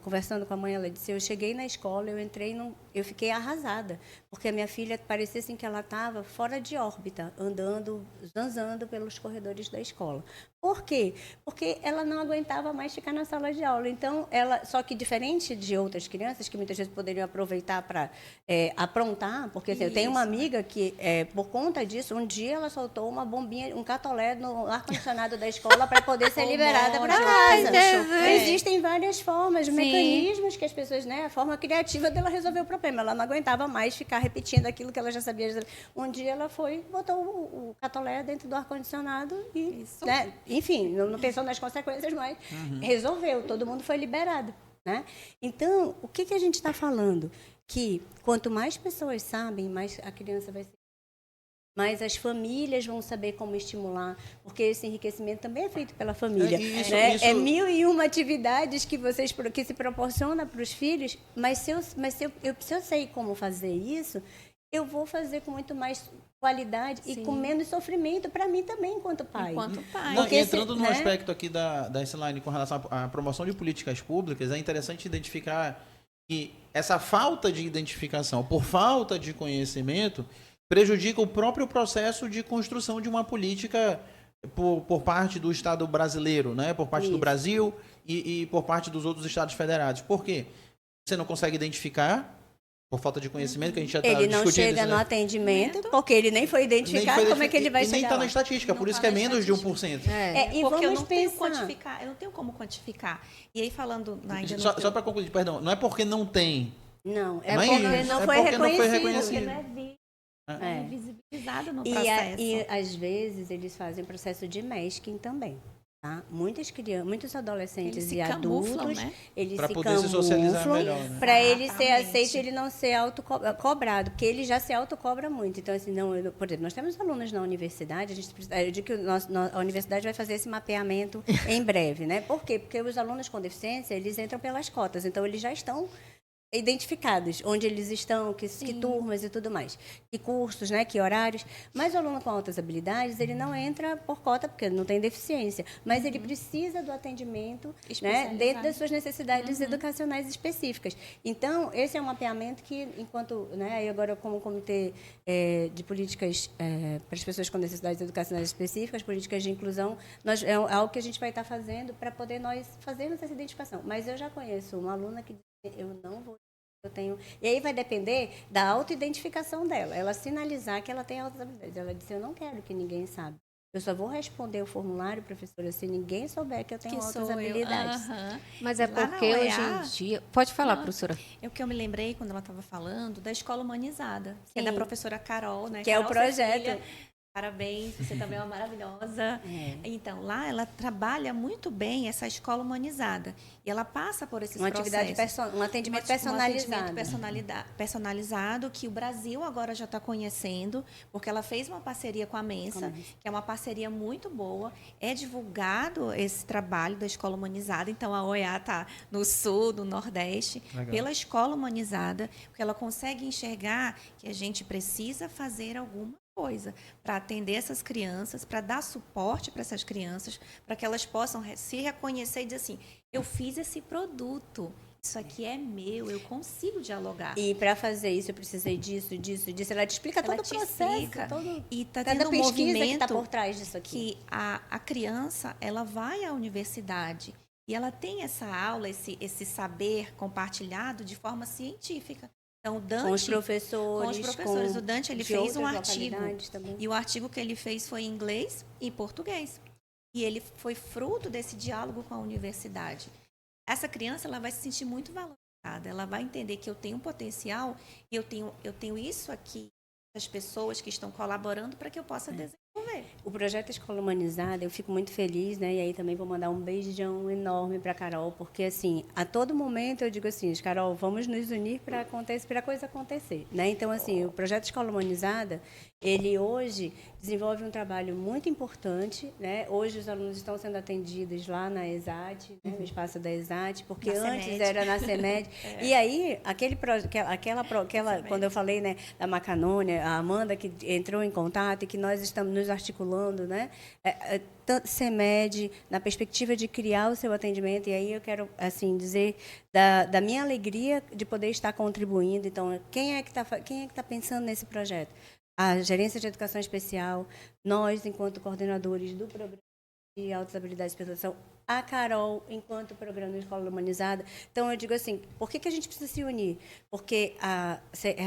conversando com a mãe, ela disse: eu cheguei na escola, eu fiquei arrasada, porque a minha filha parecia assim que ela estava fora de órbita, zanzando pelos corredores da escola. Por quê? Porque ela não aguentava mais ficar na sala de aula. Então, só que diferente de outras crianças, que muitas vezes poderiam aproveitar para aprontar, porque assim, eu tenho uma amiga que, por conta disso, um dia ela soltou uma bombinha, um catolé no ar-condicionado da escola para poder ser liberada para casa. Existem várias formas, mecanismos que as pessoas, né, a forma criativa dela resolver o problema. Ela não aguentava mais ficar repetindo aquilo que ela já sabia. Um dia ela botou o catolé dentro do ar-condicionado e, né, enfim, não pensou nas consequências, mas resolveu, todo mundo foi liberado, né? Então, o que a gente está falando? Que quanto mais pessoas sabem, mais a criança vai ser, mais as famílias vão saber como estimular, porque esse enriquecimento também é feito pela família. É 1001 atividades que se proporciona para os filhos, mas se eu sei como fazer isso, eu vou fazer com muito mais qualidade e com menos sofrimento para mim também, enquanto pai. Não, entrando no aspecto aqui da Elaine com relação à promoção de políticas públicas, é interessante identificar que essa falta de identificação, por falta de conhecimento, prejudica o próprio processo de construção de uma política por parte do Estado brasileiro, né? Por parte do Brasil e por parte dos outros Estados federados. Por quê? Você não consegue identificar, por falta de conhecimento, que a gente já está discutindo. Ele não chega no atendimento, porque ele nem foi identificado, como é que ele vai chegar nem está lá? na estatística, por isso que é menos de 1%. E porque vamos pensar. eu não tenho como quantificar. E aí, falando ainda Só para concluir, perdão, não é porque não tem. Não, Não é porque isso, não é foi porque não foi reconhecido. reconhecido. não é visibilizado no E processo. às vezes, eles fazem processo de masking também. Tá? Muitas crianças, muitos adolescentes Eles se e camuflam, adultos, né? eles Para se poder se socializar camuflam melhor, né? para ele ser Exatamente. aceito e ele não ser autocobrado, porque ele já se autocobra muito. Então, assim, por exemplo, nós temos alunos na universidade, eu digo que a universidade vai fazer esse mapeamento em breve, né? Por quê? Porque os alunos com deficiência, eles entram pelas cotas, então eles já estão identificados, onde eles estão, que turmas e tudo mais, que cursos, né, que horários. Mas o aluno com altas habilidades, ele não entra por cota, porque ele não tem deficiência, mas ele precisa do atendimento, né, dentro das suas necessidades educacionais específicas. Então, esse é um mapeamento que, enquanto, né, e agora como comitê de políticas para as pessoas com necessidades educacionais específicas, políticas de inclusão, é algo que a gente vai estar fazendo para poder nós fazermos essa identificação. Mas eu já conheço uma aluna que diz: eu não vou. E aí vai depender da autoidentificação dela. Ela sinalizar que ela tem altas habilidades. Ela disse: eu não quero que ninguém saiba. Eu só vou responder o formulário, professora, se ninguém souber que eu tenho altas habilidades. Mas é Lá na porque hoje UEA, em dia... Pode falar, professora. É o que eu me lembrei quando ela estava falando da escola humanizada, que é da professora Carol, né? Que é o Carol projeto. Cecília, Parabéns, você também é uma maravilhosa. É. Então, lá ela trabalha muito bem essa escola humanizada. E ela passa por esses Uma atividade, processos. um atendimento Um personalizado. atendimento personalizado que o Brasil agora já está conhecendo, porque ela fez uma parceria com a Mensa, que é uma parceria muito boa. É divulgado esse trabalho da escola humanizada. Então, a OEA está no sul, no nordeste, Legal. pela escola humanizada, porque ela consegue enxergar que a gente precisa fazer alguma coisa para atender essas crianças, para dar suporte para essas crianças, para que elas possam se reconhecer e dizer assim, eu fiz esse produto, isso aqui é meu, eu consigo dialogar. E para fazer isso, eu precisei disso, disso, disso. Ela te explica Ela todo o te processo, explica. todo, E está cada tendo um pesquisa que movimento está por trás disso aqui. que a criança ela vai à universidade e ela tem essa aula, esse saber compartilhado de forma científica. Então, o Dante, Com os professores. O Dante ele de fez um outras artigo localidades também. e o artigo que ele fez foi em inglês e português. E ele foi fruto desse diálogo com a universidade. Essa criança ela vai se sentir muito valorizada, ela vai entender que eu tenho um potencial e eu tenho isso aqui, as pessoas que estão colaborando para que eu possa desenvolver. O projeto Escola Humanizada, eu fico muito feliz, né? E aí também vou mandar um beijão enorme para Carol, porque assim, a todo momento eu digo assim, Carol, vamos nos unir para a coisa acontecer, né? Então assim, o projeto Escola Humanizada, ele hoje desenvolve um trabalho muito importante, né? Hoje os alunos estão sendo atendidos lá na ESAT, né? No espaço da ESAT, porque Na antes CEMED. era na CEMED. E aí, quando eu falei, né, da Macanônia, a Amanda que entrou em contato e que nós estamos nos articulando, né? Tanto CEMED, na perspectiva de criar o seu atendimento, e aí eu quero assim dizer da minha alegria de poder estar contribuindo. Então, quem é que está pensando nesse projeto? A Gerência de Educação Especial, nós, enquanto coordenadores do programa de altas habilidades de percepção, a Carol, enquanto programa de Escola Humanizada. Então, eu digo assim, por que a gente precisa se unir? Porque a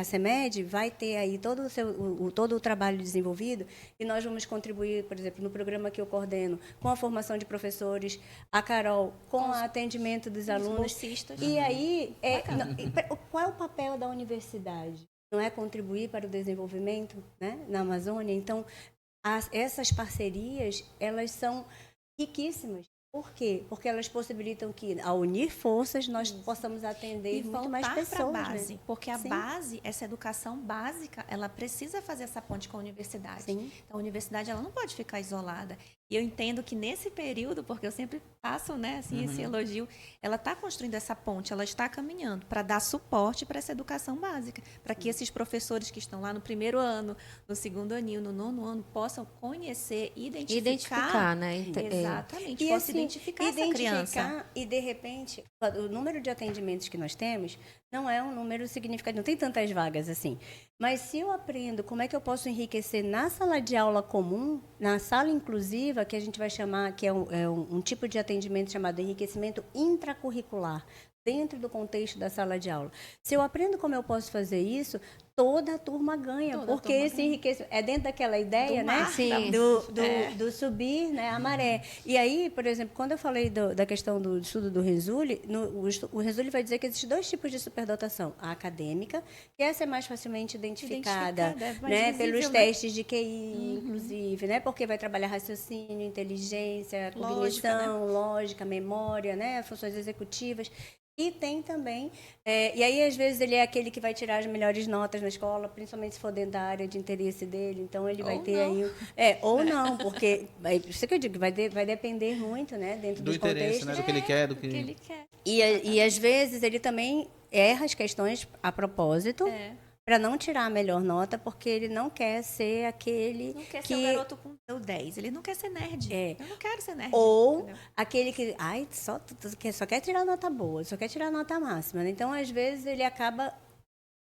CEMED vai ter aí todo o trabalho desenvolvido e nós vamos contribuir, por exemplo, no programa que eu coordeno, com a formação de professores, a Carol com o atendimento dos alunos. Bolsistas. E aí, qual é o papel da universidade? Não é contribuir para o desenvolvimento, né, na Amazônia? Então, essas parcerias, elas são riquíssimas. Por quê? Porque elas possibilitam que, ao unir forças, nós possamos atender E muito mais voltar pessoas. para a base, né? porque a Sim. base, essa educação básica, ela precisa fazer essa ponte com a universidade. Sim. Então, a universidade ela não pode ficar isolada. E eu entendo que nesse período, porque eu sempre passo, né, assim, esse elogio, ela está construindo essa ponte, ela está caminhando para dar suporte para essa educação básica, para que esses professores que estão lá no primeiro ano, no segundo aninho, no nono ano, possam conhecer, Identificar, né? Exatamente, E possam assim, identificar essa criança. E, de repente, o número de atendimentos que nós temos não é um número significativo, não tem tantas vagas assim. Mas se eu aprendo como é que eu posso enriquecer na sala de aula comum, na sala inclusiva, que a gente vai chamar, que é um tipo de atendimento chamado enriquecimento intracurricular, dentro do contexto da sala de aula. Se eu aprendo como eu posso fazer isso, toda a turma ganha, porque esse enriquecimento é dentro daquela ideia, Do né? mar, Sim. Do subir, né, a maré. E aí, por exemplo, quando eu falei da questão do estudo do Renzulli, o Renzulli vai dizer que existem dois tipos de superdotação: a acadêmica, que essa é mais facilmente identificada, é mais né, visível, pelos né? testes de QI, inclusive, né, porque vai trabalhar raciocínio, inteligência, cognição, lógica, memória, né, funções executivas. E tem também, e aí às vezes ele é aquele que vai tirar as melhores notas na escola, principalmente se for dentro da área de interesse dele, então ele vai Ou ter não. aí... ou não, porque, isso que eu digo, vai depender muito, né, dentro Do dos interesse, contextos. né? Do que ele quer, do O que que... ele quer. E às vezes ele também erra as questões a propósito, para não tirar a melhor nota, porque ele não quer ser aquele Não quer que... ser o garoto com o 10, ele não quer ser nerd. Eu não quero ser nerd. Ou entendeu? aquele que só quer tirar nota boa, só quer tirar nota máxima, né? Então, às vezes, ele acaba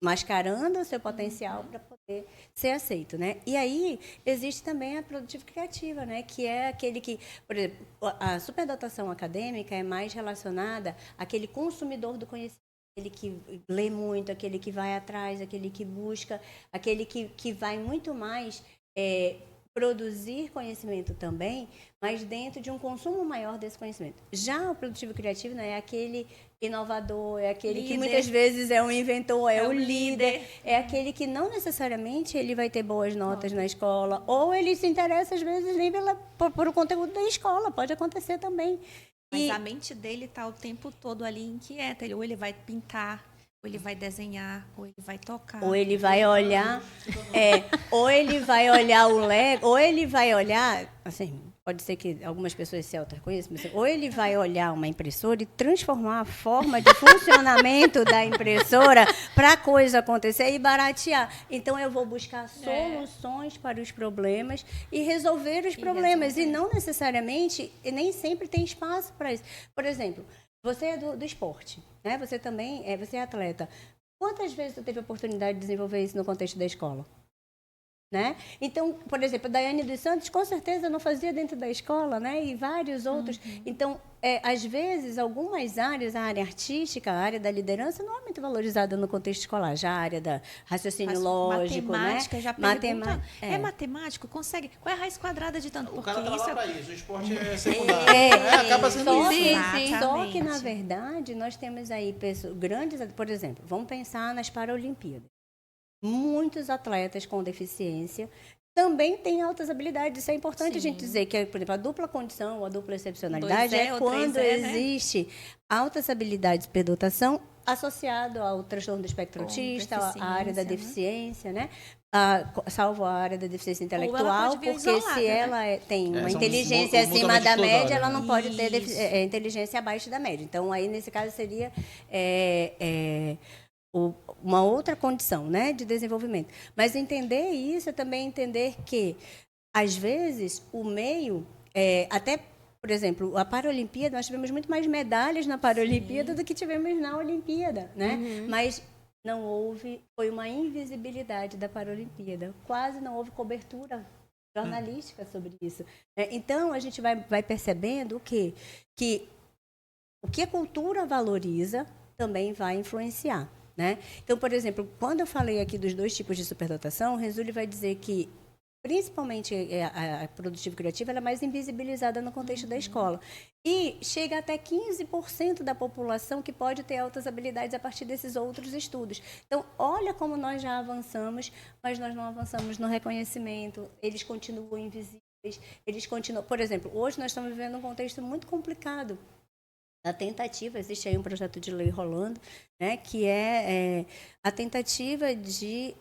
mascarando o seu potencial para poder ser aceito, né? E aí, existe também a produtividade criativa, né? Que é aquele que, por exemplo, a superdotação acadêmica é mais relacionada àquele consumidor do conhecimento, aquele que lê muito, aquele que vai atrás, aquele que busca, aquele que vai muito mais produzir conhecimento também, mas dentro de um consumo maior desse conhecimento. Já o produtivo criativo, né, é aquele inovador, é aquele que Líder. muitas vezes é um inventor, é É o o líder, líder. é aquele que não necessariamente ele vai ter boas notas na escola, ou ele se interessa às vezes nem por o conteúdo da escola, pode acontecer também. Mas a mente dele está o tempo todo ali inquieta. Ou ele vai pintar, ou ele vai desenhar, ou ele vai tocar. Ou ele vai olhar, ou ele vai olhar o Lego, ou ele vai olhar, assim, pode ser que algumas pessoas se autoconheçam, mas ou ele vai olhar uma impressora e transformar a forma de funcionamento da impressora para a coisa acontecer e baratear. Então, eu vou buscar soluções para os problemas e resolver os problemas. E não necessariamente, e nem sempre tem espaço para isso. Por exemplo, você é do esporte, né? Você também você é atleta. Quantas vezes você teve a oportunidade de desenvolver isso no contexto da escola? Né? Então, por exemplo, a Daiane dos Santos, com certeza não fazia dentro da escola, né? E vários outros. Então, às vezes, algumas áreas, a área artística, a área da liderança, não é muito valorizada no contexto escolar. Já a área da raciocínio lógico, matemática, né? já pergunta, é matemático? Consegue? Qual é a raiz quadrada de tanto? O Porque cara tá isso lá é... para isso, o esporte é secundário. Acaba sendo Só isso. que, né? só que, na verdade, nós temos aí pessoas grandes, por exemplo, vamos pensar nas Paralimpíadas. Muitos atletas com deficiência também têm altas habilidades. Isso é importante a gente dizer que, por exemplo, a dupla condição ou a dupla excepcionalidade 2E é ou quando 3E, né? existe altas habilidades de superdotação associado ao transtorno do espectro Com autista, a área da deficiência, deficiência, né? Salvo a área da deficiência ela intelectual, pode vir porque isolada, se né? ela tem uma são inteligência acima mutuamente da média, exclusórias, ela né? não pode ter Isso. inteligência abaixo da média. Então, aí, nesse caso, seria uma outra condição, né, de desenvolvimento. Mas entender isso é também entender que, às vezes, o meio, até, por exemplo, a Paralimpíada, nós tivemos muito mais medalhas na Paralimpíada do que tivemos na Olimpíada, né? Mas não houve, foi uma invisibilidade da Paralimpíada. Quase não houve cobertura jornalística sobre isso. Então, a gente vai percebendo que o que a cultura valoriza também vai influenciar. Né? Então, por exemplo, quando eu falei aqui dos 2 tipos de superdotação, o Renzulli vai dizer que, principalmente a produtivo criativa, ela é mais invisibilizada no contexto da escola. E chega até 15% da população que pode ter altas habilidades a partir desses outros estudos. Então, olha como nós já avançamos, mas nós não avançamos no reconhecimento, eles continuam invisíveis, eles continuam... Por exemplo, hoje nós estamos vivendo um contexto muito complicado. A tentativa, existe aí um projeto de lei rolando, né, que é a tentativa de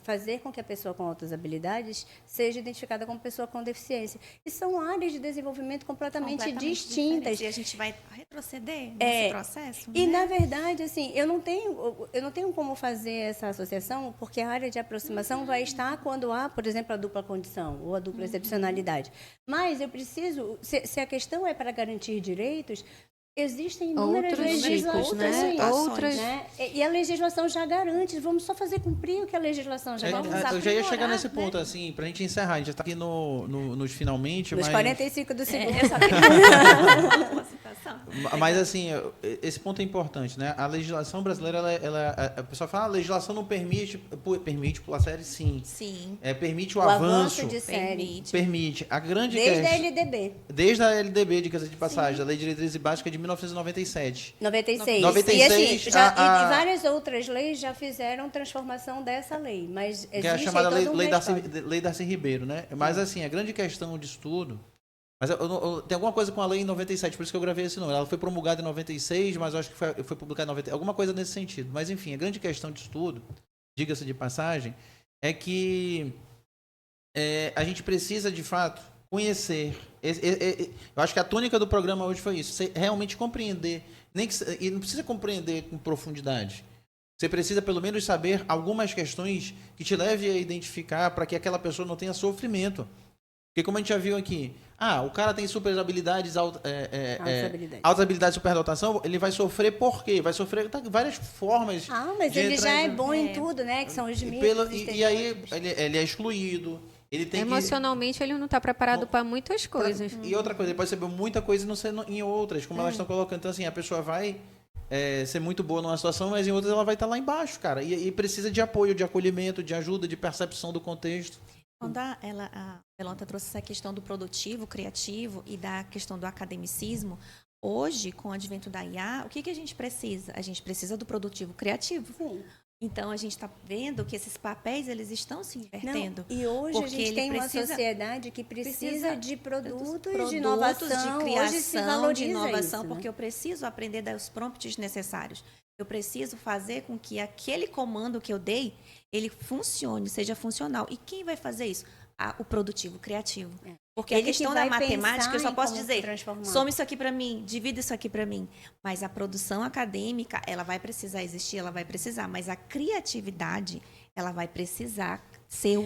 fazer com que a pessoa com altas habilidades seja identificada como pessoa com deficiência. E são áreas de desenvolvimento completamente distintas. diferentes. E a gente vai retroceder nesse processo? E, né? na verdade, assim, eu não tenho como fazer essa associação, porque a área de aproximação vai estar quando há, por exemplo, a dupla condição ou a dupla excepcionalidade. Mas eu preciso, se a questão é para garantir direitos, existem inúmeras Outros legislações, tipos, né? Outras... né? E a legislação já garante, vamos só fazer cumprir o que a legislação já garante. Eu já ia chegar aprimorar, nesse né? ponto, assim, pra gente encerrar. A gente já tá aqui nos finalmente, Nos mas... 45 do segundo. Eu só queria uma situação. Mas, assim, esse ponto é importante, né? A legislação brasileira, a pessoa fala, a legislação não permite pular série, sim. Sim. Permite o O avanço. avanço de série. Permite. A grande Desde a questão... LDB. Desde a LDB, de casa de passagem, da Lei de Diretrizes Básicas de 1997. 96. 96, E, assim, a- e várias outras leis já fizeram transformação dessa lei. Mas existe Que é a chamada aí todo um Lei respaldo. Darcy Ribeiro, né? Mas, assim, a grande questão disso tudo... Mas tem alguma coisa com a lei em 97, por isso que eu gravei esse nome. Ela foi promulgada em 96, mas eu acho que foi publicada em 90, alguma coisa nesse sentido. Mas, enfim, a grande questão disso tudo, diga-se de passagem, é que a gente precisa, de fato, conhecer. Eu acho que a tônica do programa hoje foi isso. Você realmente compreender. E não precisa compreender com profundidade. Você precisa, pelo menos, saber algumas questões que te levem a identificar para que aquela pessoa não tenha sofrimento. Porque, como a gente já viu aqui, o cara tem super habilidades, altas habilidades de superdotação, ele vai sofrer por quê? Vai sofrer várias formas. Mas de ele entrar já em- é bom em tudo, né? Que são os mitos. E aí ele é excluído. Ele tem Emocionalmente, ele não está preparado para muitas coisas. E outra coisa, ele pode saber muita coisa e não ser em outras, como elas estão colocando. Então, assim, a pessoa vai ser muito boa numa situação, mas em outras ela vai estar lá embaixo, cara. E precisa de apoio, de acolhimento, de ajuda, de percepção do contexto. Quando a Pelota trouxe essa questão do produtivo, criativo e da questão do academicismo, hoje, com o advento da IA, o que a gente precisa? A gente precisa do produtivo criativo. Sim. Então, a gente está vendo que esses papéis eles estão se invertendo. Não, e hoje a porque gente ele tem uma precisa- sociedade que precisa de produtos, produtos de inovação, de hoje se criação, valoriza de inovação, isso, né? porque eu preciso aprender dos prompts necessários. Eu preciso fazer com que aquele comando que eu dei, ele funcione, seja funcional. E quem vai fazer isso? O produtivo criativo. Porque Ele a que questão da vai matemática, eu pensar só em posso como dizer, transformar. soma isso aqui para mim, divida isso aqui para mim. Mas a produção acadêmica, ela vai precisar existir, ela vai precisar. Mas a criatividade, ela vai precisar ser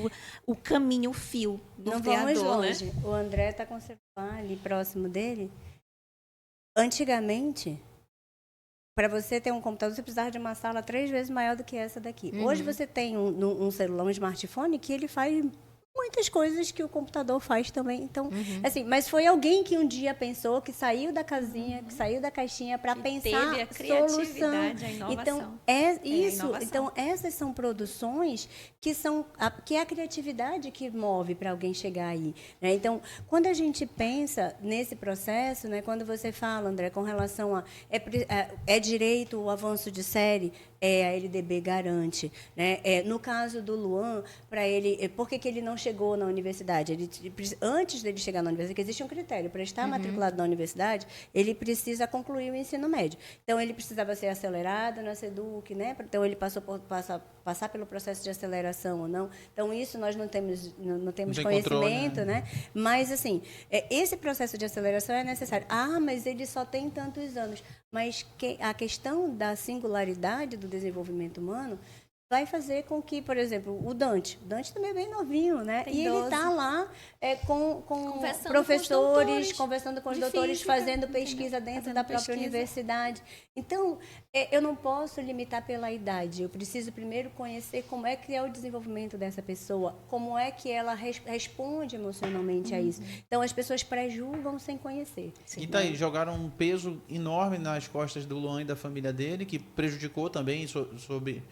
o caminho, o fio Não vamos norteador, né? longe. O André está com o celular ali próximo dele. Antigamente, para você ter um computador, você precisava de uma sala 3 vezes maior do que essa daqui. Hoje você tem um celular, um smartphone, que ele faz muitas coisas que o computador faz também. Então, assim, mas foi alguém que um dia pensou, que saiu da casinha, que saiu da caixinha para Que pensar teve a solução. criatividade, a inovação. Então, isso. inovação. Então, essas são produções que é a criatividade que move para alguém chegar aí, né? Então, quando a gente pensa nesse processo, né, quando você fala, André, com relação a é direito o avanço de série, a LDB garante, né? No caso do Luan, para ele, por que ele não chegou na universidade? Antes dele chegar na universidade, que existe um critério para estar matriculado na universidade, ele precisa concluir o ensino médio. Então ele precisava ser acelerado na SEDUC, né? Então ele passar pelo processo de aceleração ou não. Então isso nós não temos tem conhecimento, controle, né? Mas assim, esse processo de aceleração é necessário. Mas ele só tem tantos anos. Mas a questão da singularidade do desenvolvimento humano vai fazer com que, por exemplo, o Dante também é bem novinho, né? Tem E ele 12. está lá com Conversando professores, com conversando com os de doutores, física, fazendo entendeu? pesquisa dentro Fazendo da própria pesquisa. universidade. Então, eu não posso limitar pela idade. Eu preciso primeiro conhecer como é que é o desenvolvimento dessa pessoa, como é que ela responde emocionalmente a isso. Então, as pessoas pré-julgam sem conhecer. E tá aí, jogaram um peso enorme nas costas do Luan e da família dele, que prejudicou também sobre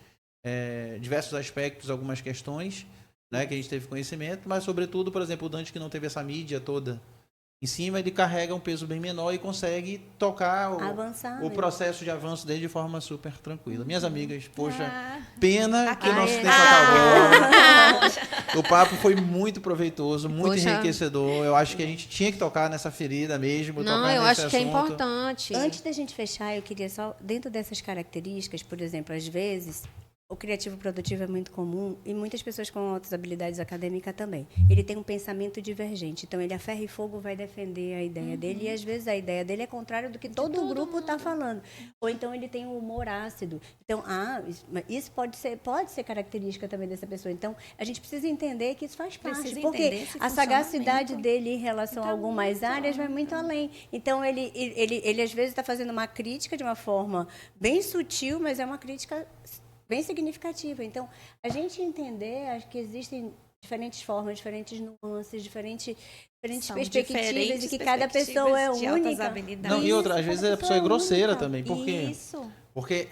diversos aspectos, algumas questões, né, que a gente teve conhecimento, mas sobretudo, por exemplo, o Dante, que não teve essa mídia toda em cima, ele carrega um peso bem menor e consegue tocar Avançar, o né? processo de avanço dele de forma super tranquila. Minhas amigas, poxa, Ah. pena que o nosso tempo acabou. O papo foi muito proveitoso, muito Poxa. enriquecedor. Eu acho que a gente tinha que tocar nessa ferida mesmo. Não, tocar eu nesse acho que é assunto. importante. Antes da gente fechar, eu queria só, dentro dessas características, por exemplo, às vezes, o criativo produtivo é muito comum e muitas pessoas com altas habilidades acadêmicas também. Ele tem um pensamento divergente, então ele a ferro e fogo vai defender a ideia dele e às vezes a ideia dele é contrária do que todo o grupo está falando. Ou então ele tem um humor ácido. Então, isso pode ser característica também dessa pessoa. Então, a gente precisa entender que isso faz parte, Precisa porque entender esse a sagacidade funcionamento. dele em relação a Tá algumas muito áreas vai muito além. Então, ele às vezes está fazendo uma crítica de uma forma bem sutil, mas é uma crítica bem significativa. Então, a gente entender, acho que existem diferentes formas, diferentes nuances, diferentes São perspectivas diferentes e que cada pessoa é perspectivas de altas única. habilidades. Não, e outra, às vezes a pessoa é grosseira única. também. Por quê? Isso. Porque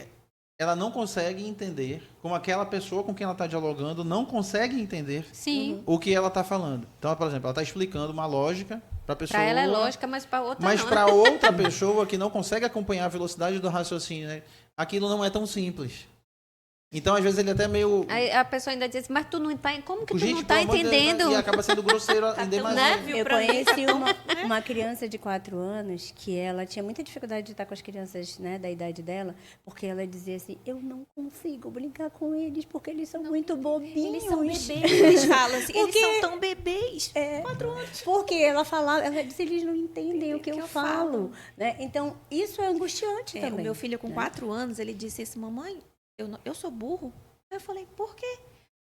ela não consegue entender como aquela pessoa com quem ela está dialogando não consegue entender Sim. o que ela está falando. Então, por exemplo, ela está explicando uma lógica para a pessoa. Para ela é lógica, mas para outra Mas não. para outra pessoa que não consegue acompanhar a velocidade do raciocínio, né, aquilo não é tão simples. Então, às vezes, ele é até meio. Aí a pessoa ainda diz, mas tu não tá, como que tu Gente, não tá pelo amor de Deus, entendendo? e acaba sendo grosseiro em demasia. óbvio Eu pra mim, conheci uma criança de 4 anos que ela tinha muita dificuldade de estar com as crianças, né, da idade dela, porque ela dizia assim, eu não consigo brincar com eles porque eles são muito bobinhos. Eles são bebês. Eles falam assim, Porque- eles são tão bebês. É, 4 anos. porque ela disse, eles não entendem o que eu falo. falo. Né? Então, isso é angustiante O também. meu filho com 4 anos, ele disse assim, mamãe, eu sou burro. Eu falei, por quê?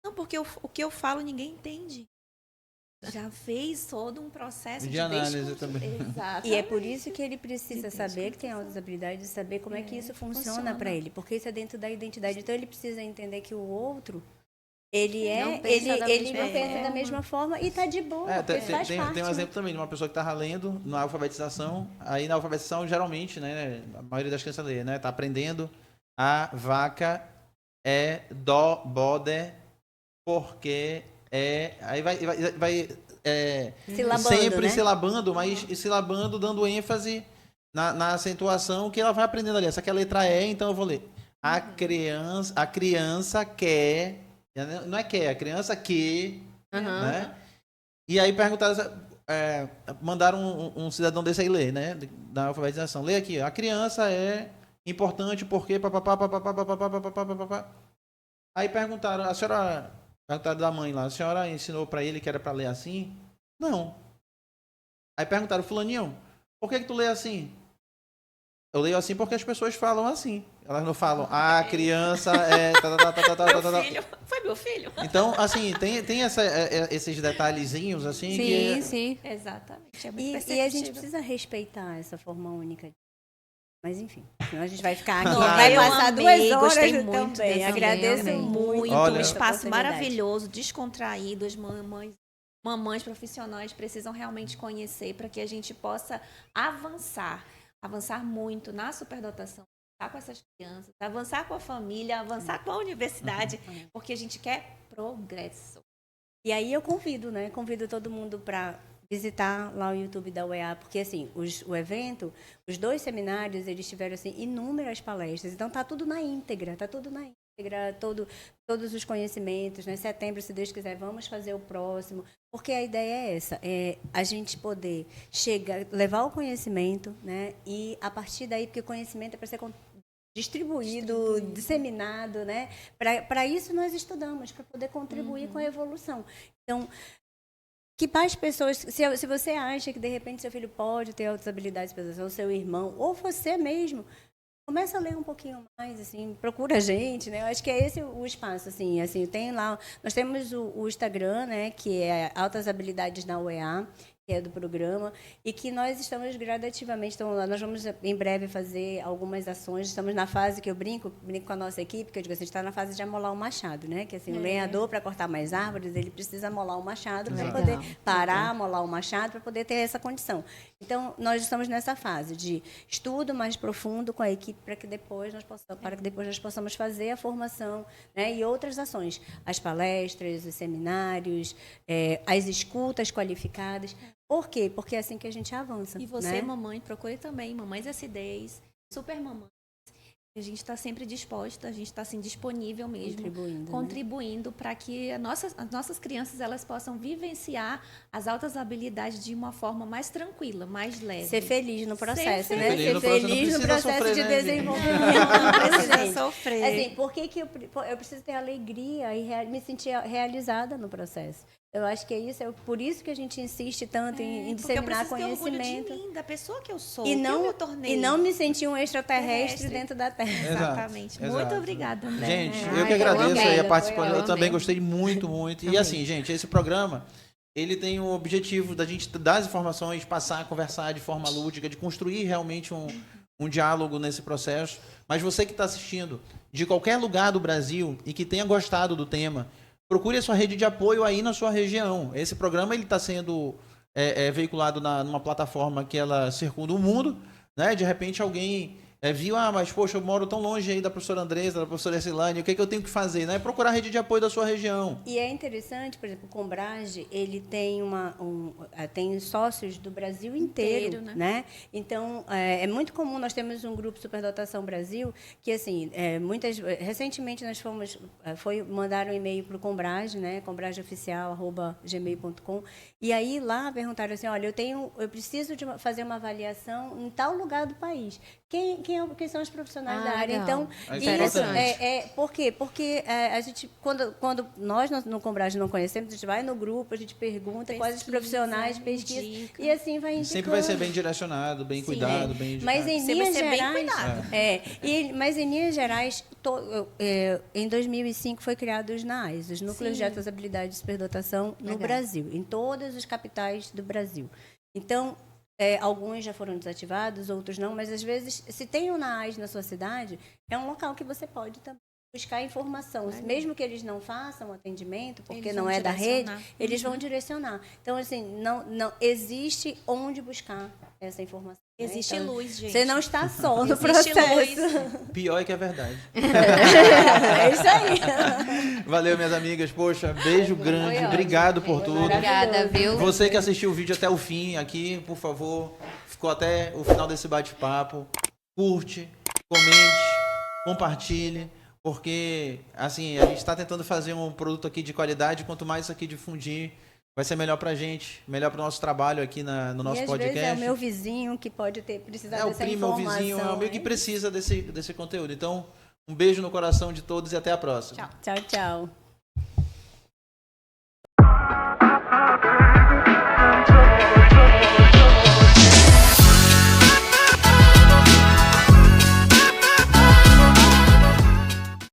Não, porque o que eu falo ninguém entende. Já fez todo um processo De análise também. Exato. E é por isso que ele precisa De saber que tem altas habilidades, saber como é que isso funciona funciona. para ele, porque isso é dentro da identidade. Então ele precisa entender que o outro ele Não não pensa da mesma pensa da forma. mesma forma e tá de boa, Tem, porque faz parte. tem um exemplo também de uma pessoa que estava lendo na alfabetização. Aí na alfabetização, geralmente, né, a maioria das crianças lê, né? Tá aprendendo a vaca é do bode porque aí vai Silabando, sempre né? silabando, mas silabando, dando ênfase na acentuação que ela vai aprendendo ali. Essa aqui é a letra E, então eu vou ler. A criança quer, não é quer, a criança que, né? E aí perguntaram, mandaram um cidadão desse aí ler, né? Da alfabetização. Lê aqui, a criança é importante porque papapá, papapá, papapá, papapá, papapá. Aí perguntaram, perguntaram da mãe lá, a senhora ensinou para ele que era para ler assim? Não. Aí perguntaram, fulaninho, por que tu lê assim? Eu leio assim porque as pessoas falam assim. Elas não falam, a criança é... Meu filho, foi meu filho. Então, assim, tem esses detalhezinhos, assim, Sim, sim. Exatamente. É muito E a gente perceptível. precisa respeitar essa forma única. Mas, enfim, senão a gente vai ficar aqui. Não, vai eu passar amei, 2 horas gostei também. muito desse Agradeço também, muito. Olha, um essa espaço oportunidade. maravilhoso, descontraído. As mamães profissionais precisam realmente conhecer para que a gente possa avançar muito na superdotação, avançar com essas crianças, avançar com a família, avançar com a universidade, porque a gente quer progresso. E aí eu convido, né? Convido todo mundo para visitar lá o YouTube da UEA, porque assim, o evento, os 2 seminários, eles tiveram assim inúmeras palestras. Então tá tudo na íntegra, todos os conhecimentos, né? Setembro, se Deus quiser, vamos fazer o próximo, porque a ideia é essa, é a gente poder levar o conhecimento, né? E a partir daí, porque o conhecimento é para ser distribuído, disseminado, né? Para isso nós estudamos, para poder contribuir com a evolução. Então, que mais pessoas, se você acha que de repente seu filho pode ter outras habilidades, ou seu irmão, ou você mesmo, começa a ler um pouquinho mais, assim, procura a gente, né? Eu acho que é esse o espaço, assim, tem lá, nós temos o Instagram, né, que é Altas Habilidades na UEA, que é do programa, e que nós estamos gradativamente, então nós vamos em breve fazer algumas ações, estamos na fase que eu brinco com a nossa equipe, que eu digo assim, a gente está na fase de amolar o machado, né? Que assim, o lenhador, para cortar mais árvores, ele precisa amolar o machado para poder parar, amolar o machado, para poder ter essa condição. Então, nós estamos nessa fase de estudo mais profundo com a equipe para que depois nós possamos fazer a formação, né? E outras ações, as palestras, os seminários, as escutas qualificadas. Por quê? Porque é assim que a gente avança. E você, né? mamãe, procure também Mamães SD, super mamães. A gente está sempre disposta, a gente está assim, disponível mesmo, contribuindo para que as nossas crianças elas possam vivenciar as altas habilidades de uma forma mais tranquila, mais leve. Ser feliz no processo, né? feliz Ser feliz no processo de desenvolvimento. Não precisa sofrer. Assim, por que eu preciso ter alegria e me sentir realizada no processo? Eu acho que é isso, por isso que a gente insiste tanto em disseminar conhecimento. Eu preciso ter orgulho de mim, da pessoa que eu sou, que eu me tornei. E não me sentir um extraterrestre dentro da Terra. Exatamente. Exato. Muito obrigada, André. Gente, Ai, eu que eu agradeço amei, aí a participação. eu Eu também amei. gostei muito, muito. E assim, gente, esse programa, ele tem o objetivo da gente dar as informações, passar, conversar de forma lúdica, de construir realmente um diálogo nesse processo. Mas você que está assistindo de qualquer lugar do Brasil e que tenha gostado do tema, procure a sua rede de apoio aí na sua região. Esse programa está sendo veiculado numa plataforma que ela circunda o mundo, né? De repente alguém viu, mas poxa, eu moro tão longe aí da professora Andresa, da professora Ercilane, o que eu tenho que fazer? Né? Procurar a rede de apoio da sua região. E é interessante, por exemplo, o Combrage, ele tem tem sócios do Brasil inteiro, né? Então, é muito comum, nós temos um grupo Superdotação Brasil, que assim, recentemente nós mandaram um e-mail para o Combrage, né? combrageoficial@gmail.com, e aí lá perguntaram assim, olha, eu preciso fazer uma avaliação em tal lugar do país. Quem são os profissionais da área? Legal. Então, Isso por quê? Porque a gente, quando nós no Combrage não conhecemos, a gente vai no grupo, a gente pergunta quais os profissionais, pesquisa, indica. e assim vai indicando. Sempre vai ser bem direcionado, bem cuidado, bem indicado. Mas em Sempre linhas ser bem gerais, cuidado. mas em linhas gerais, em 2005 foi criado os NAIs, os Núcleos de Altas Habilidades de Superdotação no Brasil, em todas as capitais do Brasil. Então, alguns já foram desativados, outros não, mas às vezes, se tem um NAIS na sua cidade, é um local que você pode também buscar informação. Mesmo que eles não façam atendimento, porque Eles não vão é da rede, direcionar. eles vão direcionar. Então, assim, não existe onde buscar essa informação. né? Existe Então, luz, gente. Você não está só no Existe processo. luz. Pior é que é verdade. É isso aí. Valeu, minhas amigas. Poxa, beijo grande. ótimo. Obrigado por tudo. Obrigada, viu? Você que assistiu o vídeo até o fim aqui, por favor, ficou até o final desse bate-papo. Curte, comente, compartilhe, porque assim, a gente está tentando fazer um produto aqui de qualidade. Quanto mais isso aqui difundir, vai ser melhor pra gente, melhor pro nosso trabalho aqui no nosso e às podcast. vezes é o meu vizinho que pode precisar É o dessa primo, é o informação. vizinho, é o amigo que hein? precisa desse conteúdo. Então, um beijo no coração de todos e até a próxima. Tchau. Tchau, tchau.